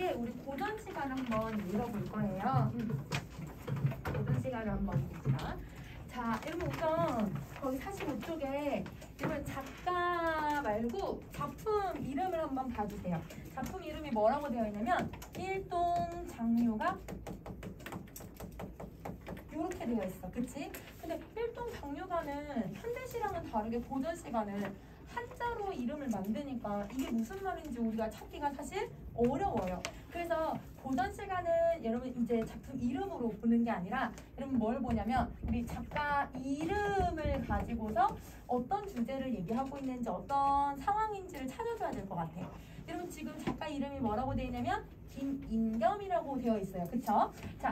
이게 우리 고전 시간을 한번 읽어볼 거예요. 고전 시간을 한번 봅시다. 자, 여러분 우선 거기 45쪽에 여러분 작가 말고 작품 이름을 한번 봐주세요. 작품 이름이 뭐라고 되어 있냐면 일동장류가 이렇게 되어 있어. 그치? 근데 일동장류가는 현대시랑은 다르게 고전시가는 한자로 이름을 만드니까 이게 무슨 말인지 우리가 찾기가 사실 어려워요. 그래서 고전시가는 여러분 이제 작품 이름으로 보는 게 아니라 여러분 뭘 보냐면 우리 작가 이름을 가지고서 어떤 주제를 얘기하고 있는지 어떤 상황인지를 찾아줘야 될 것 같아요. 여러분 지금 작가 이름이 뭐라고 되어 있냐면 김인겸이라고 되어 있어요. 그쵸? 자,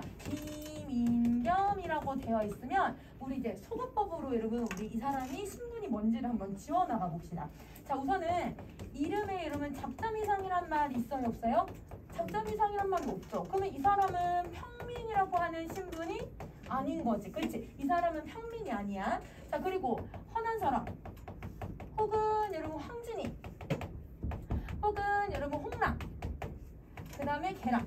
김인겸이라고 되어 있으면 우리 이제 소거법으로 여러분 우리 이 사람이 신분이 뭔지를 한번 지워나가 봅시다. 자, 우선은 이름에 여러분 잡담이상이란 말 있어요? 없어요? 잡담이상이란 말이 없죠. 그러면 이 사람은 평민이라고 하는 신분이 아닌 거지. 그렇지? 이 사람은 평민이 아니야. 자, 그리고 헌한 사람 혹은 여러분 황진이 혹은 여러분 홍랑 그 다음에 개랑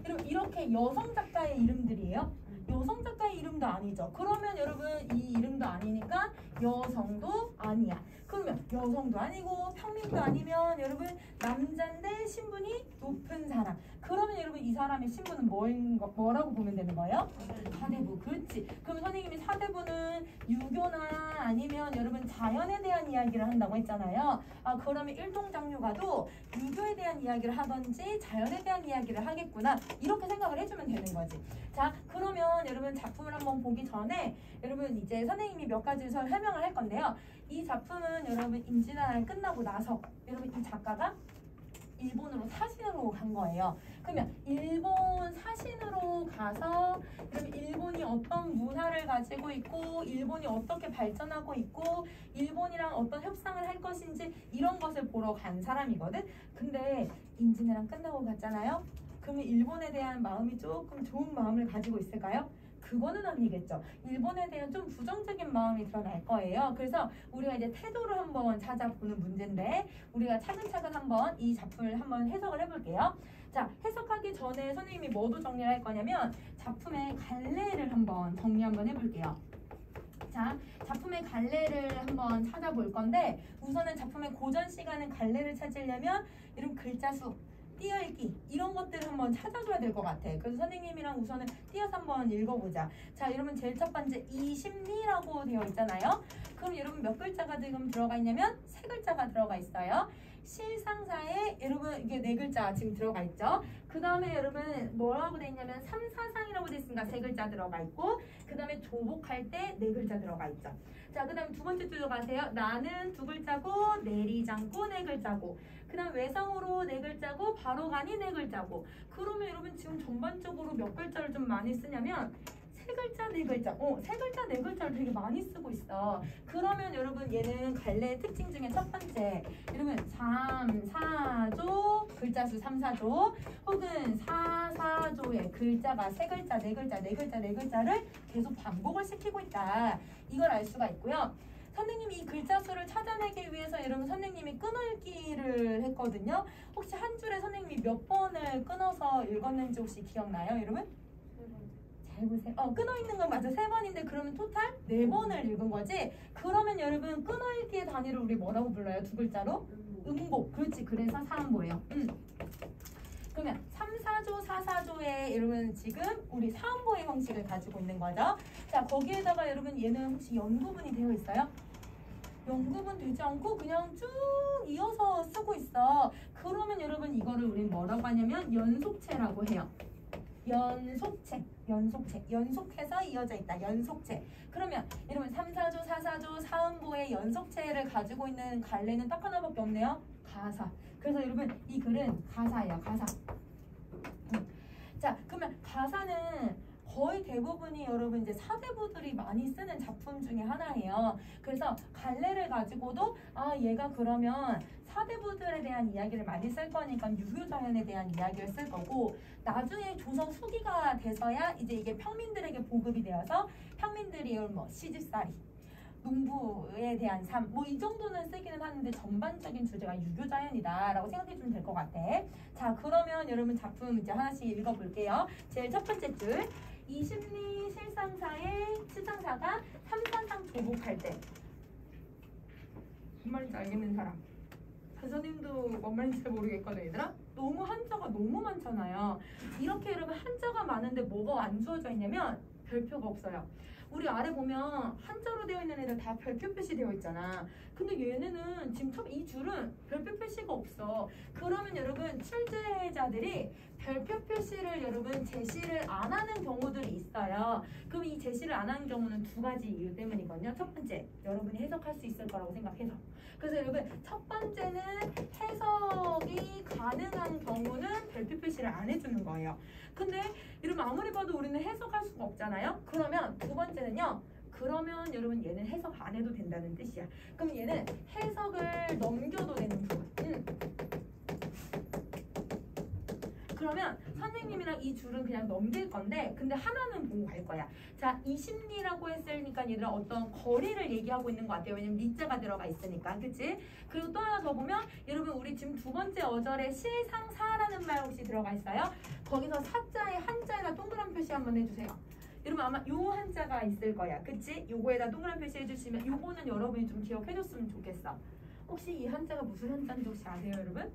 여러분 이렇게 여성 작가의 이름들이에요. 여성 작가의 이름도 아니죠. 그러면 여러분 이 이름도 아니니까 여성도 아니야. 그러면 여성도 아니고 평민도 아니면 여러분 남자인데 신분이 높은 사람. 그러면 여러분 이 사람의 신분은 뭐라고 보면 되는 거예요? 사대부. 그렇지. 그럼 선생님이 사대부는 유교나 아니면 여러분 자연에 대한 이야기를 한다고 했잖아요. 아, 그러면 일동장류가도 유교에 대한 이야기를 하든지 자연에 대한 이야기를 하겠구나. 이렇게 생각을 해주면 되는 거지. 자, 그러면 여러분 작품을 한번 보기 전에 여러분 이제 선생님이 몇 가지 설명을 할 건데요. 이 작품은 여러분 임진왜란 끝나고 나서 여러분 이 작가가 일본으로 사신으로 간 거예요. 그러면 일본 사신으로 가서 그럼 일본이 어떤 문화를 가지고 있고 일본이 어떻게 발전하고 있고 일본이랑 어떤 협상을 할 것인지 이런 것을 보러 간 사람이거든. 근데 임진왜란 끝나고 갔잖아요. 그러면 일본에 대한 마음이 조금 좋은 마음을 가지고 있을까요? 그거는 아니겠죠. 일본에 대한 좀 부정적인 마음이 드러날 거예요. 그래서 우리가 이제 태도를 한번 찾아보는 문제인데 우리가 차근차근 한번 이 작품을 한번 해석을 해볼게요. 자, 해석하기 전에 선생님이 뭐도 정리를 할 거냐면 작품의 갈래를 한번 정리 한번 해볼게요. 자, 작품의 갈래를 한번 찾아볼 건데 우선은 작품의 고전 시간은 갈래를 찾으려면 이런 글자 수 띄어읽기 이런 것들을 한번 찾아줘야 될 것 같아. 그래서 선생님이랑 우선은 띄어서 한번 읽어보자. 자, 여러분 제일 첫 번째 이심리라고 되어 있잖아요. 그럼 여러분 몇 글자가 지금 들어가 있냐면 세 글자가 들어가 있어요. 실상사에 여러분 이게 네 글자 지금 들어가 있죠. 그 다음에 여러분 뭐라고 되어 있냐면 삼사상이라고 되어 있으니까 세 글자 들어가 있고 그 다음에 조복할 때 네 글자 들어가 있죠. 자, 그 다음에 두 번째 줄로 가세요. 나는 두 글자고 내리장고 네 글자고 그 다음 외상으로 네 글자고 바로가니 네 글자고 그러면 여러분 지금 전반적으로 몇 글자를 좀 많이 쓰냐면 세 글자 네 글자 세 글자 네 글자를 되게 많이 쓰고 있어. 그러면 여러분 얘는 갈래의 특징 중에 첫 번째 여러분 3, 4조 글자 수 3, 4조 혹은 4, 4조의 글자가 세 글자 네 글자 네 글자 네 글자를 계속 반복을 시키고 있다. 이걸 알 수가 있고요. 선생님이 이 글자 수를 찾아내기 위해서 여러분 선생님이 끊어읽기를 했거든요. 혹시 한 줄에 선생님이 몇 번을 끊어서 읽었는지 혹시 기억나요, 여러분? 잘 보세요. 끊어있는 건 맞아. 3번인데 그러면 토탈 4번을 읽은 거지. 그러면 여러분 끊어읽기의 단위를 우리 뭐라고 불러요? 두 글자로? 음보. 그렇지. 그래서 사음보예요. 그러면 3, 4조, 4, 4조에 여러분 지금 우리 사음보의 형식을 가지고 있는 거죠. 자, 거기에다가 여러분 얘는 혹시 연구문이 되어 있어요? 연구문 되지 않고 그냥 쭉 이어서 쓰고 있어. 그러면 여러분 이거를 우리 뭐라고 하냐면 연속체라고 해요. 연속체, 연속체, 연속해서 이어져 있다. 연속체. 그러면 여러분 3, 4조, 4, 4조, 사음보의 연속체를 가지고 있는 갈래는 딱 하나밖에 없네요. 가사. 그래서 여러분 이 글은 가사예요. 가사. 자, 그러면 가사는 거의 대부분이 여러분 이제 사대부들이 많이 쓰는 작품 중에 하나예요. 그래서 갈래를 가지고도 아, 얘가 그러면 사대부들에 대한 이야기를 많이 쓸 거니까 유교자연에 대한 이야기를 쓸 거고 나중에 조선 후기가 돼서야 이제 이게 평민들에게 보급이 되어서 평민들이 뭐 시집살이 농부에 대한 삶, 뭐 이 정도는 쓰기는 하는데 전반적인 주제가 유교자연이다라고 생각해주면 될 것 같아. 자, 그러면 여러분 작품 이제 하나씩 읽어볼게요. 제일 첫 번째 줄. 이심리 실상사가 삼사상 조복할 때. 뭔 말인지 알겠는 사람? 선생님도 뭔 말인지 잘 모르겠거든, 얘들아. 너무 한자가 너무 많잖아요. 이렇게 여러분 한자가 많은데 뭐가 안 주어져 있냐면 별표가 없어요. 우리 아래 보면 한자로 되어 있는 애들 다 별표 표시되어 있잖아. 근데 얘네는 지금 이 줄은 별표 표시가 없어. 그러면 여러분 출제자들이 별표 표시를 여러분 제시를 안 하는 경우들이 있어요. 그럼 이 제시를 안 하는 경우는 두 가지 이유 때문이거든요. 첫 번째, 여러분이 해석할 수 있을 거라고 생각해서. 그래서 여러분 첫 번째는 해석이 가능한 경우는 별표 표시를 안 해주는 거예요. 근데 여러분 아무리 봐도 우리는 해석할 수가 없잖아요. 그러면 두 번째는요. 그러면 여러분 얘는 해석 안 해도 된다는 뜻이야. 그럼 얘는 해석을 넘겨도 되는 부분. 그러면 선생님이랑 이 줄은 그냥 넘길 건데 근데 하나는 보고 갈 거야. 자, 이심리라고 했으니까 얘들아 어떤 거리를 얘기하고 있는 것 같아요. 왜냐면 리자가 들어가 있으니까. 그치? 그리고 또 하나 더 보면 여러분 우리 지금 두 번째 어절에 실상사라는 말 혹시 들어가 있어요? 거기서 사자에 한자에다 동그란 표시 한번 해주세요. 여러분 아마 요 한자가 있을 거야. 그치? 요거에다 동그란 표시 해주시면 요거는 여러분이 좀 기억해줬으면 좋겠어. 혹시 이 한자가 무슨 한자인지 혹시 아세요 여러분?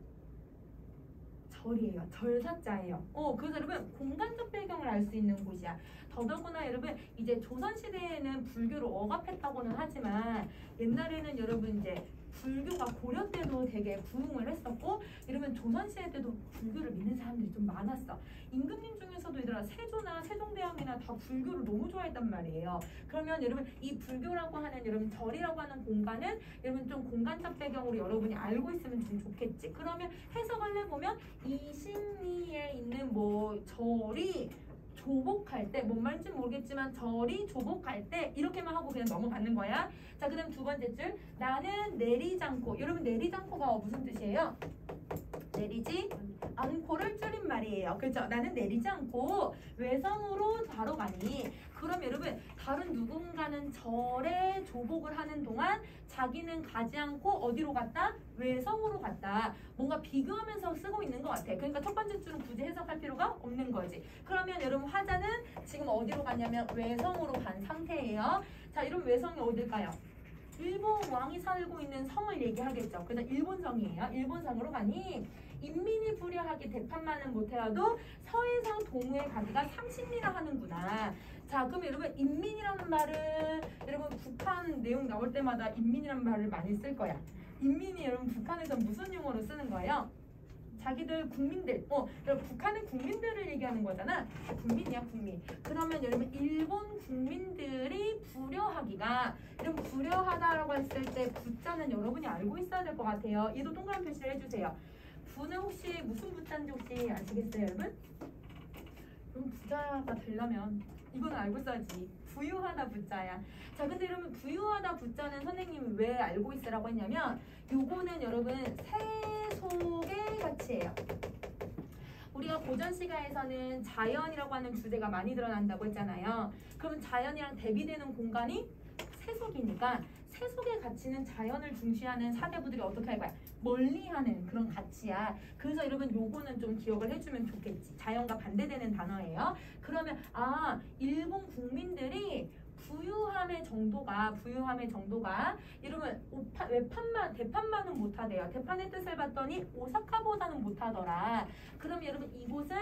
절이에요. 절사자예요. 그래서 여러분 공간적 배경을 알 수 있는 곳이야. 더더구나 여러분 이제 조선시대에는 불교를 억압했다고는 하지만 옛날에는 여러분 이제 불교가 고려 때도 되게 부흥을 했었고 여러분 조선시대 때도 불교를 믿는 사람들이 좀 많았어. 임금님 중에서도 얘들아 세조나 세종대왕이나 다 불교를 너무 좋아했단 말이에요. 그러면 여러분 이 불교라고 하는 여러분 절이라고 하는 공간은 여러분 좀 공간적 배경으로 여러분이 알고 있으면 좀 좋겠지. 그러면 해석을 해보면 이 심리에 있는 뭐 절이 조복할 때, 뭔 말인지 모르겠지만 절이 조복할 때 이렇게만 하고 그냥 넘어가는 거야. 자, 그 다음 두 번째 줄. 나는 내리지 않고. 여러분 내리지 않고가 무슨 뜻이에요? 내리지 않고를 줄인 말이에요. 그렇죠? 나는 내리지 않고 외성으로 바로 가니. 그럼 여러분 다른 누군가는 절에 조복을 하는 동안 자기는 가지 않고 어디로 갔다? 외성으로 갔다. 뭔가 비교하면서 쓰고 있는 것 같아. 그러니까 첫 번째 줄은 굳이 해석할 필요가 없는 거지. 그러면 여러분 화자는 지금 어디로 갔냐면 외성으로 간 상태예요. 자, 이런 외성이 어딜까요? 일본 왕이 살고 있는 성을 얘기하겠죠. 그래서 일본성이에요. 일본성으로 가니 인민이 불효하게 대판만은 못해도 서해상 동우에 가기가 30리나 하는구나. 자, 그럼 여러분 인민이라는 말은 여러분 북한 내용 나올 때마다 인민이라는 말을 많이 쓸 거야. 인민이 여러분 북한에서 무슨 용어로 쓰는 거예요? 자기들 국민들. 여러분 북한은 국민들을 얘기하는 거잖아. 국민이야 국민. 그러면 여러분 일본 국민들이 불효하기가 여러분 불효하다라고 했을 때 부자는 여러분이 알고 있어야 될 것 같아요. 얘도 동그란 표시를 해주세요. 부는 혹시 무슨 부자인지 혹시 아시겠어요 여러분? 여러분 부자가 되려면 이건 알고 있어야지. 부유하다 부자야. 자, 근데 여러분 부유하다 부자는 선생님이 왜 알고 있으라고 했냐면 요거는 여러분 세속의 가치예요. 우리가 고전 시가에서는 자연이라고 하는 주제가 많이 드러난다고 했잖아요. 그러면 자연이랑 대비되는 공간이 세속이니까 세속의 가치는 자연을 중시하는 사대부들이 어떻게 할 거야? 멀리하는 그런 가치야. 그래서 여러분 요거는 좀 기억을 해주면 좋겠지. 자연과 반대되는 단어예요. 그러면 일본 국민들이 부유함의 정도가 여러분 대판만은 못하대요. 대판의 뜻을 봤더니 오사카보다는 못하더라. 그럼 여러분 이곳은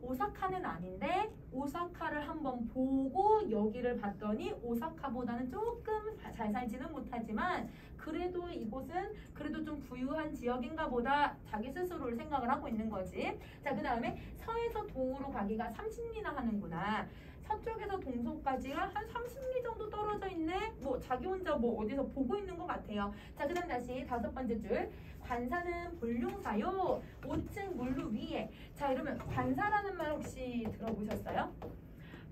오사카는 아닌데 오사카를 한번 보고 여기를 봤더니 오사카보다는 조금 잘 살지는 못하지만 그래도 이곳은 그래도 좀 부유한 지역인가 보다 자기 스스로를 생각을 하고 있는 거지. 자, 그 다음에 서에서 동으로 가기가 30리나 하는구나. 서쪽에서 동서까지가 한 30리 정도 떨어져 있네. 뭐 자기 혼자 뭐 어디서 보고 있는 것 같아요. 자, 그 다음 다시 다섯 번째 줄. 관사는 본룡사요. 5층 물루 위에. 자, 이러면 관사라는 말 혹시 들어보셨어요?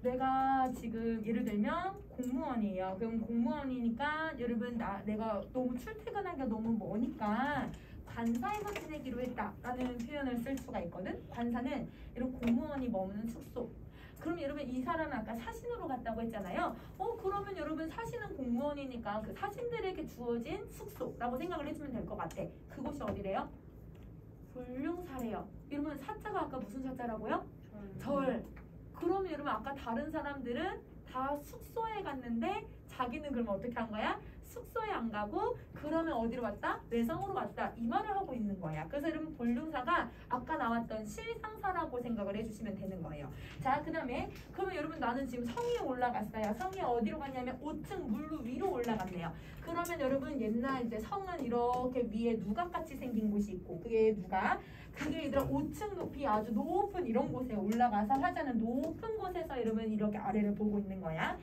내가 지금 예를 들면 공무원이에요. 그럼 공무원이니까 여러분 내가 너무 출퇴근하기가 너무 머니까 관사에서 지내기로 했다라는 표현을 쓸 수가 있거든. 관사는 이런 공무원이 머무는 숙소. 그럼 여러분 이 사람은 아까 사신으로 갔다고 했잖아요. 그러면 여러분 사신은 공무원이니까 그 사신들에게 주어진 숙소라고 생각을 해주면 될 것 같아. 그곳이 어디래요? 불륜사래요. 여러분 사자가 아까 무슨 사자라고요? 절. 그러면 여러분 아까 다른 사람들은 다 숙소에 갔는데 자기는 그러면 어떻게 한 거야? 숙소에 안 가고 그러면 어디로 왔다? 외성으로 왔다. 이 말을 하고 있는 거야. 그래서 여러분 본륜사가 아까 나왔던 실상사라고 생각을 해주시면 되는 거예요. 자, 그 다음에 그러면 여러분 나는 지금 성에 올라갔어요. 성에 어디로 갔냐면 5층 물로 위로 올라갔네요. 그러면 여러분 옛날 이제 성은 이렇게 위에 누각같이 생긴 곳이 있고 그게 누각? 그게 얘들아 5층 높이 아주 높은 이런 곳에 올라가서 화자는 높은 곳에서 여러분 이렇게 아래를 보고 있는 거야.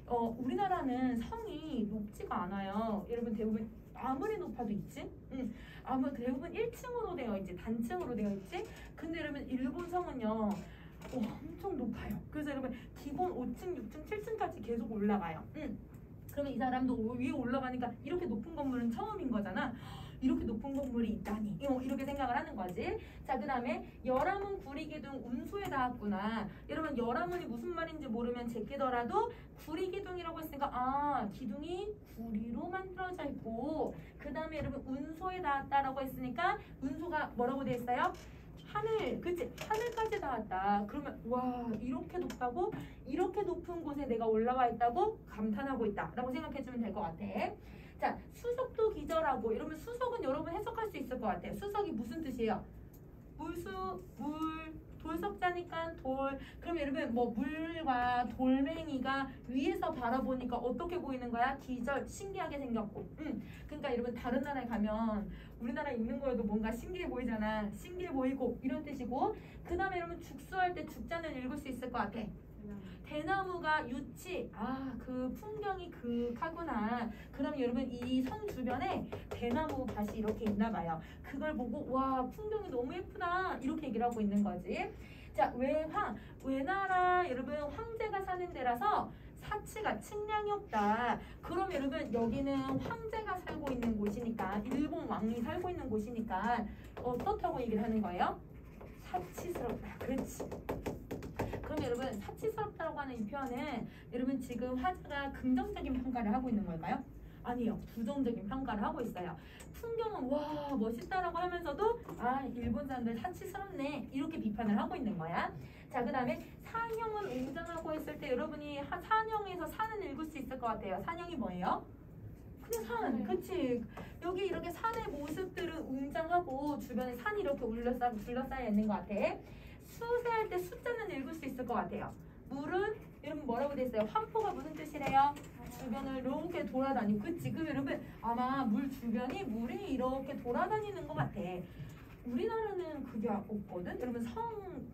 우리나라는 성이 높지가 않아요. 여러분 대부분 아무리 높아도 있지? 아무 대부분 1층으로 되어 있지, 단층으로 되어 있지. 근데 여러분 일본 성은요, 엄청 높아요. 그래서 여러분 기본 5층, 6층, 7층까지 계속 올라가요. 그러면 이 사람도 위에 올라가니까 이렇게 높은 건물은 처음인 거잖아. 이렇게 높은 건물이 있다니 이렇게 생각을 하는 거지. 자, 그 다음에 열화문 구리기둥 운수에 닿았구나. 여러분 열화문이 무슨 말인지 모르면 제끼더라도 구리기둥이라고 했으니까 기둥이 구리로 만들어져 있고 그 다음에 여러분 운소에 닿았다라고 했으니까 운소가 뭐라고 돼 있어요? 하늘, 그치? 하늘까지 닿았다. 그러면 와 이렇게 높다고? 이렇게 높은 곳에 내가 올라와 있다고? 감탄하고 있다 라고 생각해주면 될 것 같아. 자, 수석도 기절하고 이러면 수석은 여러분 해석할 수 있을 것 같아요. 수석이 무슨 뜻이에요? 물수, 물, 돌석자니까 돌. 그럼 여러분 뭐 물과 돌멩이가 위에서 바라보니까 어떻게 보이는 거야? 기절, 신기하게 생겼고. 그러니까 여러분 다른 나라에 가면 우리나라에 있는 거에도 뭔가 신기해 보이잖아. 신기해 보이고 이런 뜻이고. 그 다음에 여러분 죽수할 때 죽자는 읽을 수 있을 것 같아. 대나무가 유치. 그 풍경이 극하구나. 그럼 여러분 이 성 주변에 대나무 밭이 이렇게 있나 봐요. 그걸 보고 와 풍경이 너무 예쁘다 이렇게 얘기를 하고 있는 거지. 자, 외나라 여러분 황제가 사는 데라서 사치가 측량이 없다. 그럼 여러분 여기는 황제가 살고 있는 곳이니까 일본 왕이 살고 있는 곳이니까 어떻다고 얘기를 하는 거예요? 사치스럽다. 그렇지. 그럼 여러분 사치스럽다고 하는 이 표현은 여러분 지금 화자가 긍정적인 평가를 하고 있는 걸까요? 아니요. 부정적인 평가를 하고 있어요. 풍경은 와 멋있다라고 하면서도 일본 사람들 사치스럽네 이렇게 비판을 하고 있는 거야. 자, 그 다음에 산형은 웅장하고 했을 때 여러분이 산형에서 산은 읽을 수 있을 것 같아요. 산형이 뭐예요? 그냥 산, 그치? 여기 이렇게 산의 모습들은 웅장하고 주변에 산이 이렇게 둘러싸여 있는 것 같아. 수세할 때 숫자는 읽을 수 있을 것 같아요. 물은 여러분 뭐라고 돼 있어요? 환포가 무슨 뜻이래요? 주변을 이렇게 돌아다니고. 그치? 그럼 여러분 아마 물 주변이 물이 이렇게 돌아다니는 것 같아. 우리나라는 그게 없거든? 여러분 성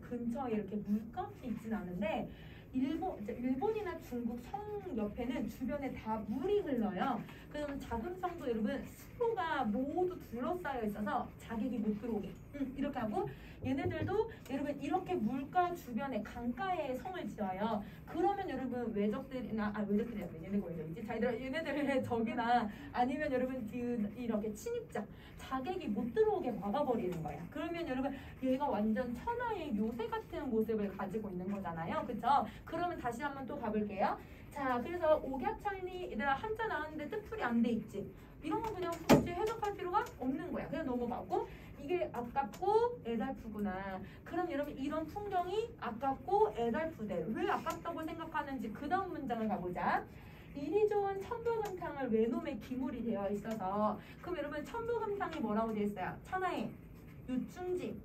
근처에 이렇게 물감이 있진 않은데 일본이나 중국 성 옆에는 주변에 다 물이 흘러요. 그럼 작은 성도 여러분 숲로가 모두 둘러싸여 있어서 자객이 못 들어오게 이렇게 하고 얘네들도 여러분 이렇게 물가 주변에 강가에 성을 지어요. 그러면 여러분 외적들이나 외적들이 아니라 얘네가 외적이지. 자, 얘네들의 적이나 아니면 여러분 이렇게 침입자 자객이 못 들어오게 막아버리는 거야. 그러면 여러분 얘가 완전 천하의 요새 같은 모습을 가지고 있는 거잖아요. 그쵸? 그러면 다시 한번 또 가볼게요. 자, 그래서 옥약천리 얘들아 한자 나왔는데 뜻풀이 안 돼 있지. 이런 거 그냥 굳이 해석할 필요가 없는 거야. 그냥 넘어가고 이게 아깝고 애달프구나. 그럼 여러분 이런 풍경이 아깝고 애달프대. 왜 아깝다고 생각하는지 그 다음 문장을 가보자. 이리 좋은 천부금탕을 외놈의 기물이 되어 있어서 그럼 여러분 천부금탕이 뭐라고 되어 있어요? 천하의 요충지.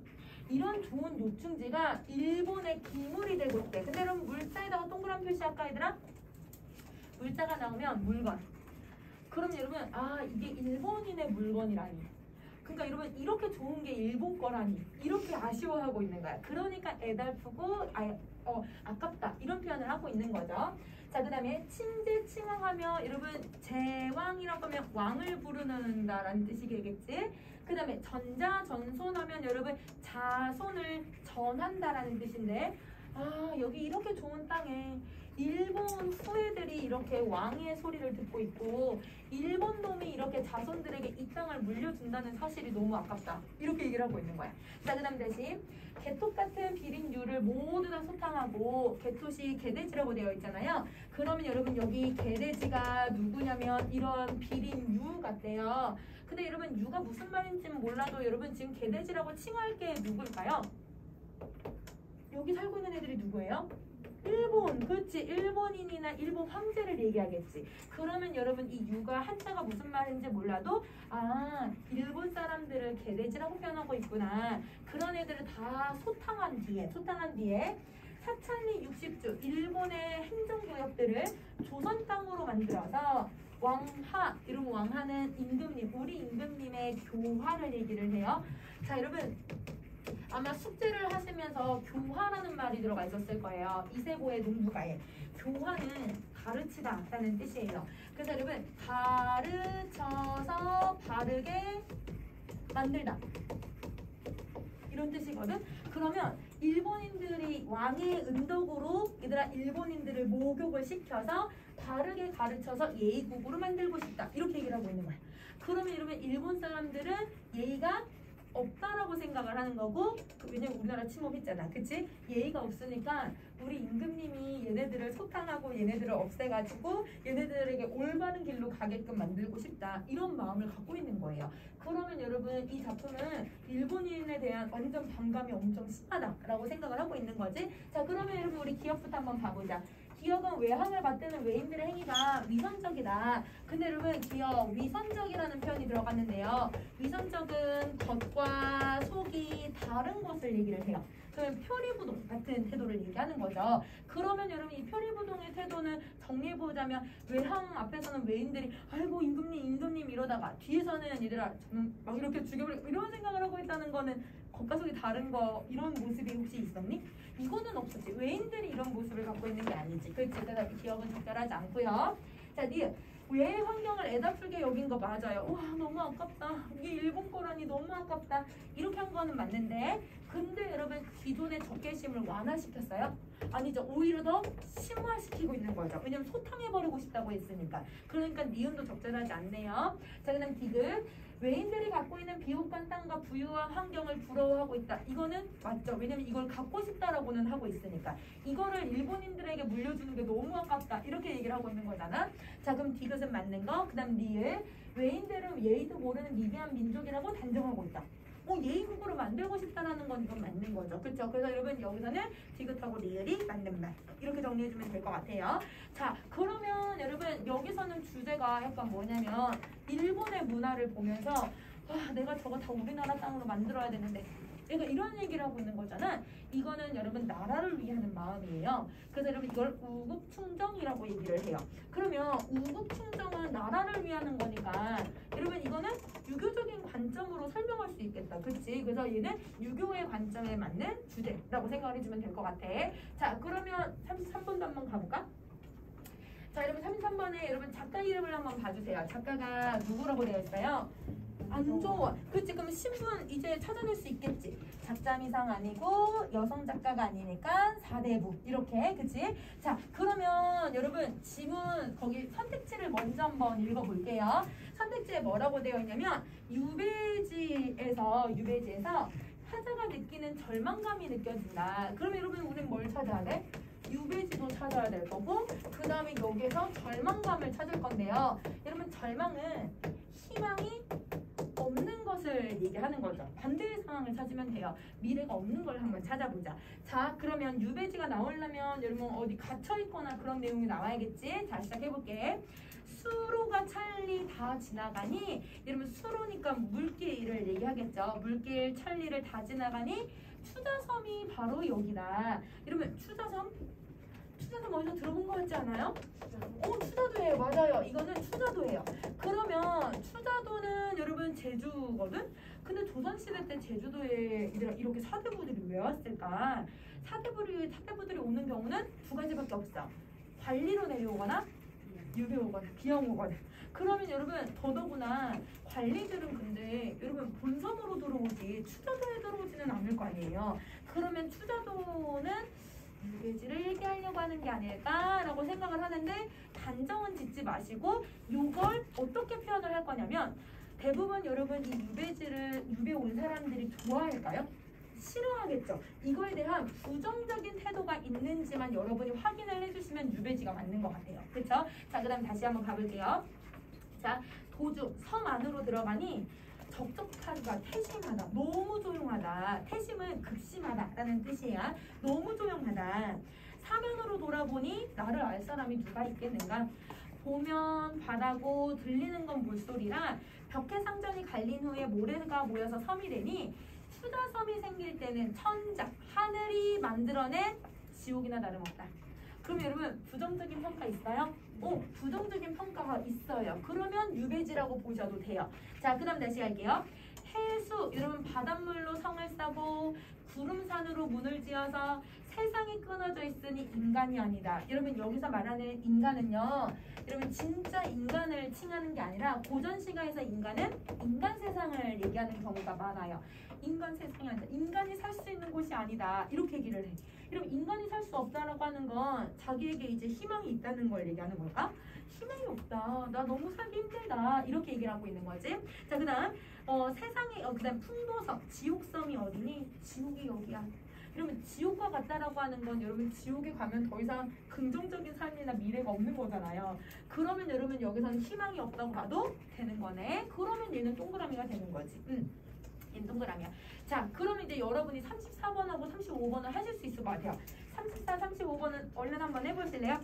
이런 좋은 요충지가 일본의 기물이 되고 있대. 근데 여러분 물자에다가 동그란 표시할까 얘들아? 물자가 나오면 물건. 그럼 여러분 이게 일본인의 물건이라니. 그러니까 여러분 이렇게 좋은 게 일본 거라니 이렇게 아쉬워하고 있는 거야. 그러니까 애달프고 아깝다 이런 표현을 하고 있는 거죠. 자, 그 다음에 침제칭왕하며 여러분 제왕이라고 하면 왕을 부르는다라는 뜻이겠지. 그 다음에 전자전손하면 여러분 자손을 전한다라는 뜻인데 여기 이렇게 좋은 땅에 일본 후예들이 이렇게 왕의 소리를 듣고 있고 일본 놈이 이렇게 자손들에게 이 땅을 물려준다는 사실이 너무 아깝다. 이렇게 얘기를 하고 있는 거야. 자, 그 다음 대신 개토 같은 비린류를 모두 다 소탕하고 개토시 개돼지라고 되어 있잖아요. 그러면 여러분 여기 개돼지가 누구냐면 이런 비린유 같대요. 근데 여러분 유가 무슨 말인지는 몰라도 여러분 지금 개돼지라고 칭할 게 누굴까요? 여기 살고 있는 애들이 누구예요? 일본, 그렇지. 일본인이나 일본 황제를 얘기하겠지. 그러면 여러분 이 유가 한자가 무슨 말인지 몰라도 아, 일본 사람들을 개돼지라고 표현하고 있구나. 그런 애들을 다 소탕한 뒤에 사찰리 60주 일본의 행정구역들을 조선 땅으로 만들어서 왕하, 여러분 왕하는 임금님, 우리 임금님의 교화를 얘기를 해요. 자, 여러분 아마 숙제를 하시면서 교화라는 말이 들어가 있었을 거예요. 이세고의 농부가에. 교화는 가르치다라는 뜻이에요. 그래서 여러분 가르쳐서 바르게 만들다 이런 뜻이거든. 그러면 일본인들이 왕의 은덕으로 얘들아 일본인들을 목욕을 시켜서 바르게 가르쳐서 예의국으로 만들고 싶다. 이렇게 얘기를 하고 있는 거야. 그러면 여러분 일본 사람들은 예의가 없다라고 생각을 하는 거고 왜냐면 우리나라 침범했잖아. 그치? 예의가 없으니까 우리 임금님이 얘네들을 소탕하고 얘네들을 없애가지고 얘네들에게 올바른 길로 가게끔 만들고 싶다. 이런 마음을 갖고 있는 거예요. 그러면 여러분 이 작품은 일본인에 대한 완전 반감이 엄청 심하다라고 생각을 하고 있는 거지. 자, 그러면 여러분 우리 기억부터 한번 봐보자. 기억은 외항을 받드는 외인들의 행위가 위선적이다. 근데 여러분 기억 위선적이라는 표현이 들어갔는데요. 위선적은 겉과 속이 다른 것을 얘기를 해요. 그러면 표리부동 같은 태도를 얘기하는 거죠. 그러면 여러분 이 표리부동의 태도는 정리해보자면 외항 앞에서는 외인들이 아이고 임금님 이러다가 뒤에서는 얘들아 저는 막 이렇게 죽여버리고 이런 생각을 하고 있다는 거는 겉과 속이 다른 거 이런 모습이 혹시 있었니? 이거는 없었지. 외인들이 이런 모습을 갖고 있는 게 아니지. 그렇지. 그래서 기억은 적절하지 않고요. 자, 니 외의 환경을 애다풀게 여긴 거 맞아요. 와 너무 아깝다. 이게 일본 거라니 너무 아깝다. 이렇게 한 거는 맞는데 근데 여러분 기존의 적개심을 완화시켰어요? 아니죠. 오히려 더 심화시키고 있는 거죠. 왜냐면 소탕해버리고 싶다고 했으니까. 그러니까 니은도 적절하지 않네요. 자, 그 다음 디귿. 외인들이 갖고 있는 비옥한 땅과 부유한 환경을 부러워하고 있다. 이거는 맞죠. 왜냐면 이걸 갖고 싶다라고는 하고 있으니까. 이거를 일본인들에게 물려주는 게 너무 아깝다. 이렇게 얘기를 하고 있는 거잖아. 자, 그럼 디귿은 맞는 거. 그 다음 리을. 외인들은 예의도 모르는 미개한 민족이라고 단정하고 있다. 예의국으로 만들고 싶다라는 건 이건 맞는 거죠. 그렇죠? 그래서 여러분 여기서는 디귿하고 리을이 맞는 말. 이렇게 정리해주면 될 것 같아요. 자, 그러면 여러분 여기서는 주제가 약간 뭐냐면 일본의 문화를 보면서 와 내가 저거 다 우리나라 땅으로 만들어야 되는데 얘가 이런 얘기를 하고 있는 거잖아. 이거는 여러분 나라를 위하는 마음이에요. 그래서 여러분 이걸 우국충정이라고 얘기를 해요. 그러면 우국충정은 나라를 위하는 거니까 여러분 이거는 유교적인 관점으로 설명할 수 있겠다. 그렇지? 그래서 얘는 유교의 관점에 맞는 주제라고 생각을 해주면 될 것 같아. 자, 그러면 33번도 한번 가볼까? 자, 여러분 33번에 여러분 작가 이름을 한번 봐주세요. 작가가 누구라고 되어 있어요? 안조원. 그렇지. 그럼 신분 이제 찾아낼 수 있겠지. 작자미상 아니고 여성 작가가 아니니까 4대부 이렇게. 그치? 자, 그러면 여러분 지문 거기 선택지를 먼저 한번 읽어볼게요. 선택지에 뭐라고 되어 있냐면 유배지에서 화자가 느끼는 절망감이 느껴진다. 그러면 여러분 우리는 뭘 찾아야 돼? 유배지도 찾아야 될 거고 그 다음에 여기에서 절망감을 찾을 건데요. 여러분 절망은 희망이 없는 것을 얘기하는 거죠. 반대의 상황을 찾으면 돼요. 미래가 없는 걸 한번 찾아보자. 자, 그러면 유배지가 나오려면 여러분 어디 갇혀있거나 그런 내용이 나와야겠지? 자, 시작해볼게. 수로가 찰리 다 지나가니 여러분 수로니까 물길을 얘기하겠죠. 물길 찰리를 다 지나가니 추자섬이 바로 여기다. 여러분 추자섬 어디서 들어본 거 같지 않아요? 추자도예요. 맞아요. 이거는 추자도예요. 그러면 추자도는 여러분 제주거든? 근데 조선시대 때 제주도에 이렇게 사대부들이 왜 왔을까? 사대부들이 오는 경우는 두 가지밖에 없어. 관리로 내려오거나 유배 오거나 기영 오거나. 그러면 여러분 더더구나 관리들은 근데 여러분 본섬으로 들어오지 추자도에 들어오지는 않을 거 아니에요. 그러면 추자도는 유배지를 얘기하려고 하는 게 아닐까라고 생각을 하는데 단정은 짓지 마시고 요걸 어떻게 표현을 할 거냐면 대부분 여러분 이 유배 온 사람들이 좋아할까요? 싫어하겠죠. 이거에 대한 부정적인 태도가 있는지만 여러분이 확인을 해주시면 유배지가 맞는 것 같아요. 그렇죠? 자, 그 다음 다시 한번 가볼게요. 자, 도중, 섬 안으로 들어가니 적적하다, 태심하다, 너무 조용하다. 태심은 극심하다라는 뜻이야. 너무 조용하다. 사면으로 돌아보니 나를 알 사람이 누가 있겠는가? 보면 바다고 들리는 건 물소리라 벽해상전이 갈린 후에 모래가 모여서 섬이 되니 투자섬이 생길 때는 천작, 하늘이 만들어낸 지옥이나 다름없다. 그럼 여러분 부정적인 평가 있어요? 부정적인 평가가 있어요. 그러면 유배지라고 보셔도 돼요. 자, 그 다음 다시 할게요. 해수, 여러분 바닷물로 성을 싸고 구름산으로 문을 지어서 세상이 끊어져 있으니 인간이 아니다. 여러분 여기서 말하는 인간은요, 여러분 진짜 인간을 칭하는 게 아니라 고전 시가에서 인간은 인간 세상을 얘기하는 경우가 많아요. 인간 세상이 아니다. 인간이 살 수 있는 곳이 아니다. 이렇게 얘기를 해. 여러분 인간이 살 수 없다라고 하는 건 자기에게 이제 희망이 있다는 걸 얘기하는 걸까? 희망이 없다. 나 너무 살기 힘들다. 이렇게 얘기를 하고 있는 거지. 자, 그다음 세상에 그다음 풍도섬, 지옥섬이 어디니? 지옥이 여기야. 여러분 지옥과 같다라고 하는 건 여러분 지옥에 가면 더 이상 긍정적인 삶이나 미래가 없는 거잖아요. 그러면 여러분 여기서는 희망이 없다고 봐도 되는 거네. 그러면 얘는 동그라미가 되는 거지. 얘는 동그라미야. 자, 그럼 이제 여러분이 34번하고 35번을 하실 수 있을 것 같아요. 34, 35번은 얼른 한번 해보실래요?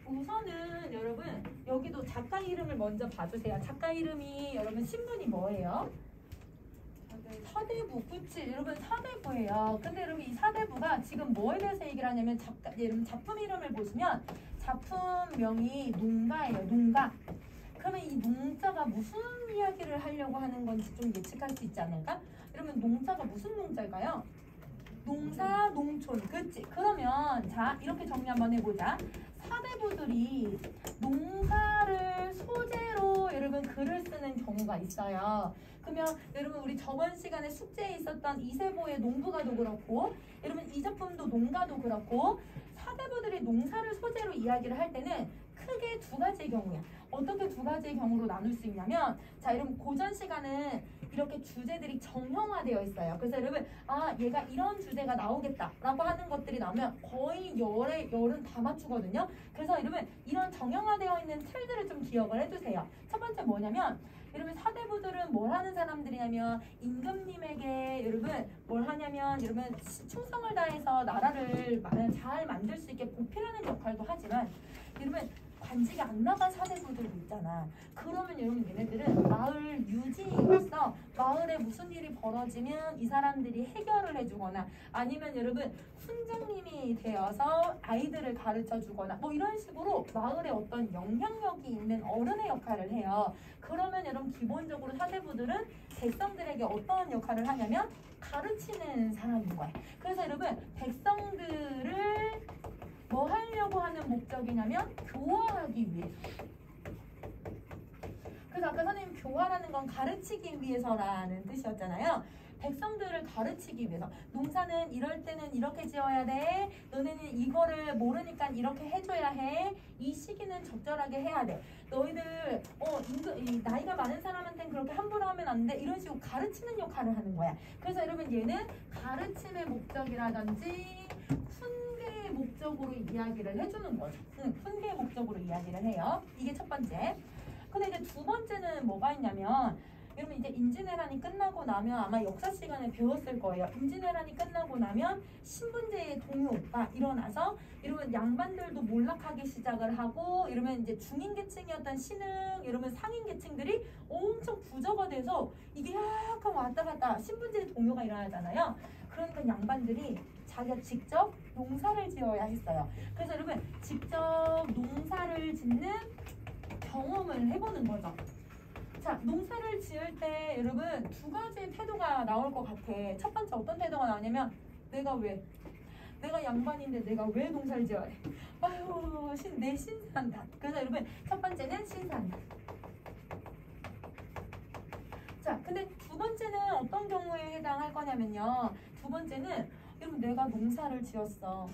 우선은 여러분 여기도 작가 이름을 먼저 봐주세요. 작가 이름이 여러분 신문이 뭐예요? 서대부. 그치? 여러분 서대부예요. 근데 여러분 이 서대부가 지금 뭐에 대해서 얘기를 하냐면 여러분 작품 이름을 보시면 작품명이 농가예요. 농가. 그러면 이 농자가 무슨 이야기를 하려고 하는 건지 좀 예측할 수 있지 않을까? 여러분 농자가 무슨 농자일까요? 농사, 농촌. 그치? 그러면 자 이렇게 정리 한번 해보자. 사대부들이 농사를 소재로 여러분 글을 쓰는 경우가 있어요. 그러면 여러분 우리 저번 시간에 숙제에 있었던 이세보의 농부가도 그렇고 여러분 이 작품도 농가도 그렇고 사대부들이 농사를 소재로 이야기를 할 때는 크게 두 가지의 경우야. 어떻게 두 가지의 경우로 나눌 수 있냐면 자 여러분 고전 시간은 이렇게 주제들이 정형화되어 있어요. 그래서 여러분 얘가 이런 주제가 나오겠다라고 하는 것들이 나오면 거의 열은 다 맞추거든요. 그래서 여러분 이런 정형화되어 있는 틀들을 좀 기억을 해주세요. 첫 번째 뭐냐면 여러분 사대부들은 뭘 하는 사람들이냐면 임금님에게 여러분 뭘 하냐면 여러분 충성을 다해서 나라를 잘 만들 수 있게 보필하는 역할도 하지만 여러분 관직이 안 나간 사대부들도 있잖아. 그러면 여러분 얘네들은 마을 유지인으로서 마을에 무슨 일이 벌어지면 이 사람들이 해결을 해주거나 아니면 여러분 훈장님이 되어서 아이들을 가르쳐 주거나 뭐 이런 식으로 마을에 어떤 영향력이 있는 어른의 역할을 해요. 그러면 여러분 기본적으로 사대부들은 백성들에게 어떤 역할을 하냐면 가르치는 사람인 거예요. 그래서 여러분 백성들을 뭐 하려고 하는 목적이냐면 교화하기 위해서. 그래서 아까 선생님 교화라는 건 가르치기 위해서라는 뜻이었잖아요. 백성들을 가르치기 위해서. 농사는 이럴 때는 이렇게 지어야 돼. 너네는 이거를 모르니까 이렇게 해줘야 해. 이 시기는 적절하게 해야 돼. 너희들 이 나이가 많은 사람한테는 그렇게 함부로 하면 안 돼. 이런 식으로 가르치는 역할을 하는 거야. 그래서 여러분 얘는 가르침의 목적이라든지 훈계의 목적으로 이야기를 해주는 거죠. 훈계의 목적으로 이야기를 해요. 이게 첫 번째. 근데 이제 두 번째는 뭐가 있냐면 여러분 이제 임진왜란이 끝나고 나면 아마 역사 시간에 배웠을 거예요. 임진왜란이 끝나고 나면 신분제의 동요가 일어나서 이러면 양반들도 몰락하기 시작을 하고 이러면 이제 중인계층이었던 신흥 이러면 상인계층들이 엄청 부자가 돼서 이게 약간 왔다 갔다 신분제의 동요가 일어나잖아요. 그러니까 양반들이 자기가 직접 농사를 지어야 했어요. 그래서 여러분 직접 농사를 짓는 경험을 해보는 거죠. 자, 농사를 지을 때 여러분 두 가지의 태도가 나올 것 같아. 첫 번째 어떤 태도가 나오냐면 내가 양반인데 내가 왜 농사를 지어야 해? 아유 내 신사한다. 그래서 여러분 첫 번째는 신사한다. 자, 근데 두 번째는 어떤 경우에 해당할 거냐면요. 두 번째는 여러분 내가 농사를 지었어.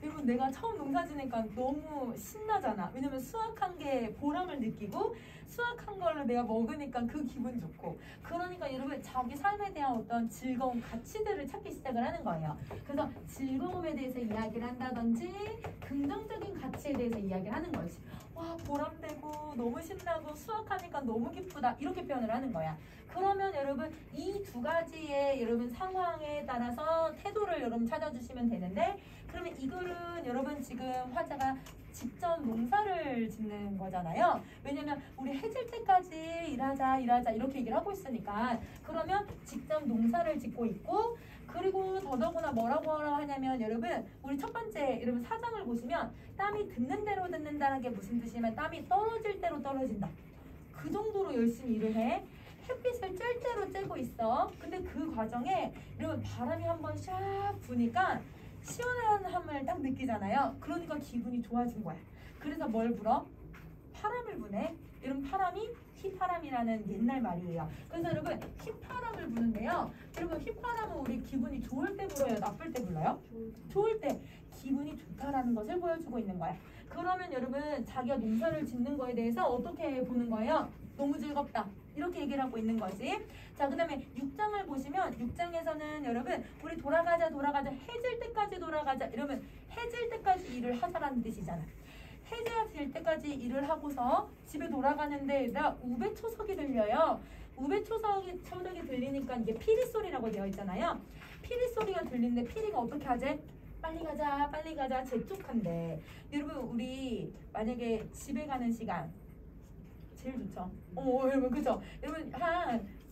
여러분 내가 처음 농사 지니까 너무 신나잖아. 왜냐면 수확한 게 보람을 느끼고 수확한 거를 내가 먹으니까 그 기분 좋고 그러니까 여러분 자기 삶에 대한 어떤 즐거운 가치들을 찾기 시작을 하는 거예요. 그래서 즐거움에 대해서 이야기를 한다든지 긍정적인 가치에 대해서 이야기를 하는 거지. 와 보람되고 너무 신나고 수확하니까 너무 기쁘다 이렇게 표현을 하는 거야. 그러면 여러분 이 두 가지의 여러분 상황에 따라서 태도를 여러분 찾아주시면 되는데 그러면 이 글은 여러분 지금 화자가 직접 농사를 짓는 거잖아요. 왜냐면 우리 해질 때까지 일하자 이렇게 얘기를 하고 있으니까 그러면 직접 농사를 짓고 있고 그리고 더더구나 뭐라고 하냐면 여러분 우리 첫 번째 여러분 사장을 보시면 땀이 듣는 대로 듣는다는 게 무슨 뜻이냐면 땀이 떨어질 대로 떨어진다. 그 정도로 열심히 일을 해. 햇빛을 쬐 대로 쬐고 있어. 근데 그 과정에 여러분 바람이 한번 샥 부니까 시원함을 딱 느끼잖아요. 그러니까 기분이 좋아진 거야. 그래서 뭘 불어? 바람을 부네. 이런 바람이 휘파람이라는 옛날 말이에요. 그래서 여러분 휘파람을 부는데요. 여러분 휘파람은 우리 기분이 좋을 때 불어요? 나쁠 때 불러요? 좋을 때. 기분이 좋다라는 것을 보여주고 있는 거야. 그러면 여러분 자기가 농사를 짓는 거에 대해서 어떻게 보는 거예요? 너무 즐겁다. 이렇게 얘기를 하고 있는 거지. 자, 그 다음에 6장을 보시면 6장에서는 여러분 우리 돌아가자 해질 때까지 돌아가자 이러면 해질 때까지 일을 하자라는 뜻이잖아. 해가 질 때까지 일을 하고서 집에 돌아가는데 나 우배초석이 들려요. 우배초석이 들리니까 이게 피리 소리라고 되어 있잖아요. 피리 소리가 들리는데 피리가 어떻게 하지? 빨리 가자 재촉한데 여러분 우리 만약에 집에 가는 시간 제일 좋죠. 여러분 그죠? 여러분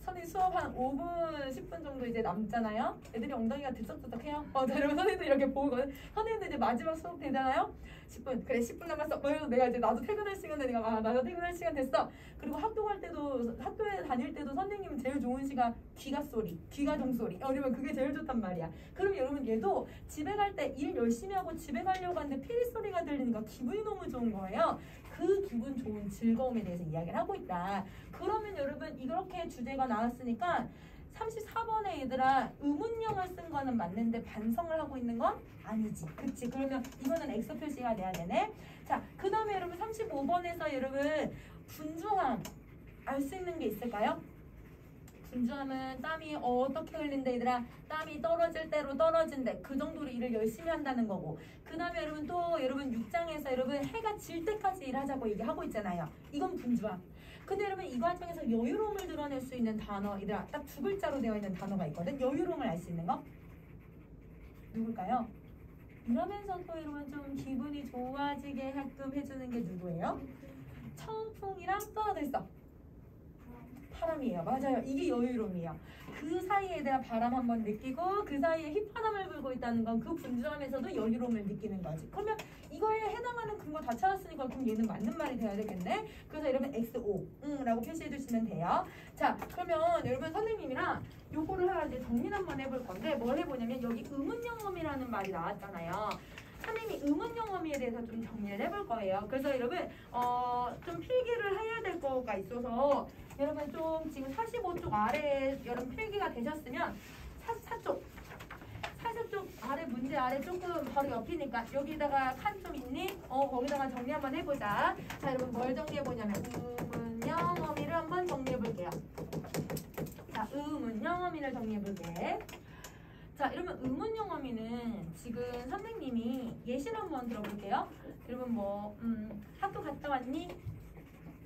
선생님 수업 한 5분 10분 정도 이제 남잖아요. 애들이 엉덩이가 들썩들썩해요. 여러분 선생님도 이렇게 보거든. 선생님도 이제 마지막 수업 되잖아요. 10분 그래 10분 남았어. 내가 이제 나도 퇴근할 시간 되니까 나도 퇴근할 시간 됐어. 그리고 학교에 다닐 때도 선생님은 제일 좋은 시간 귀가 종소리. 여러분 그게 제일 좋단 말이야. 그럼 여러분 얘도 집에 갈 때 일 열심히 하고 집에 가려고 하는데 피리 소리가 들리니까 기분이 너무 좋은 거예요. 그 기분 좋은 즐거움에 대해서 이야기를 하고 있다. 그러면 여러분 이렇게 주제가 나왔으니까 34번에 얘들아 의문형을 쓴 거는 맞는데 반성을 하고 있는 건 아니지. 그치? 그러면 이거는 X 표시가 돼야 되네. 자, 그 다음에 여러분 35번에서 여러분 분주함 알 수 있는 게 있을까요? 분주함은 땀이 어떻게 흘린다 얘들아? 땀이 떨어질 대로 떨어진대. 그 정도로 일을 열심히 한다는 거고. 그 다음에 여러분 또 여러분 6장에서 여러분 해가 질 때까지 일하자고 얘기하고 있잖아요. 이건 분주함. 근데 여러분 이 과정에서 여유로움을 드러낼 수 있는 단어 얘들아 딱 두 글자로 되어 있는 단어가 있거든. 여유로움을 알 수 있는 거? 누굴까요? 이러면서 또 여러분 좀 기분이 좋아지게 하끔 해주는 게 누구예요? 청풍이랑 또 하나 더 있어. 바람이에요. 맞아요. 이게 여유로움이에요. 그 사이에 대한 바람 한번 느끼고 그 사이에 휘파람을 불고 있다는 건 그 분주함에서도 여유로움을 느끼는 거지. 그러면 이거에 해당하는 근거 다 찾았으니까 그럼 얘는 맞는 말이 돼야 되겠네. 그래서 여러분 XO 라고 표시해 주시면 돼요. 자, 그러면 여러분 선생님이랑 요거를 이제 정리 한번 해볼 건데 뭘 해보냐면 여기 의문영음이라는 말이 나왔잖아요. 선생님이 의문형 어미에 대해서 좀 정리를 해볼 거예요. 그래서 여러분 좀 필기를 해야 될 거가 있어서 여러분 좀 지금 45쪽 아래 여러분 필기가 되셨으면 44쪽 아래 문제 아래 조금 바로 옆이니까 여기다가 칸 좀 있니? 거기다가 정리 한번 해보자. 자 여러분 뭘 정리해보냐면 의문형 어미를 한번 정리해볼게요. 자 의문형 어미를 정리해볼게. 자 여러분 의문형 어미는 지금 선생님이 예시를 한번 들어볼게요. 여러분 뭐 학교 갔다 왔니?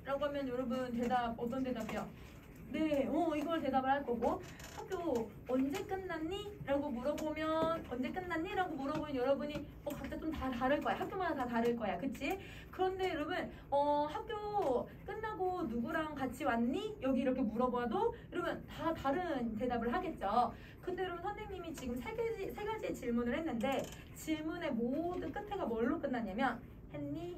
라고 하면 여러분 대답 어떤 대답이요? 네, 이걸 대답을 할 거고 학교 언제 끝났니? 라고 물어보면 언제 끝났니? 라고 물어보면 여러분이 각자 좀 다 다를 거야. 학교마다 다 다를 거야. 그치? 그런데 여러분 학교 끝나고 누구랑 같이 왔니? 여기 이렇게 물어봐도 여러분 다 다른 대답을 하겠죠. 근데 여러분 선생님이 지금 세 가지의 질문을 했는데 질문의 모두 끝에가 뭘로 끝났냐면 했니?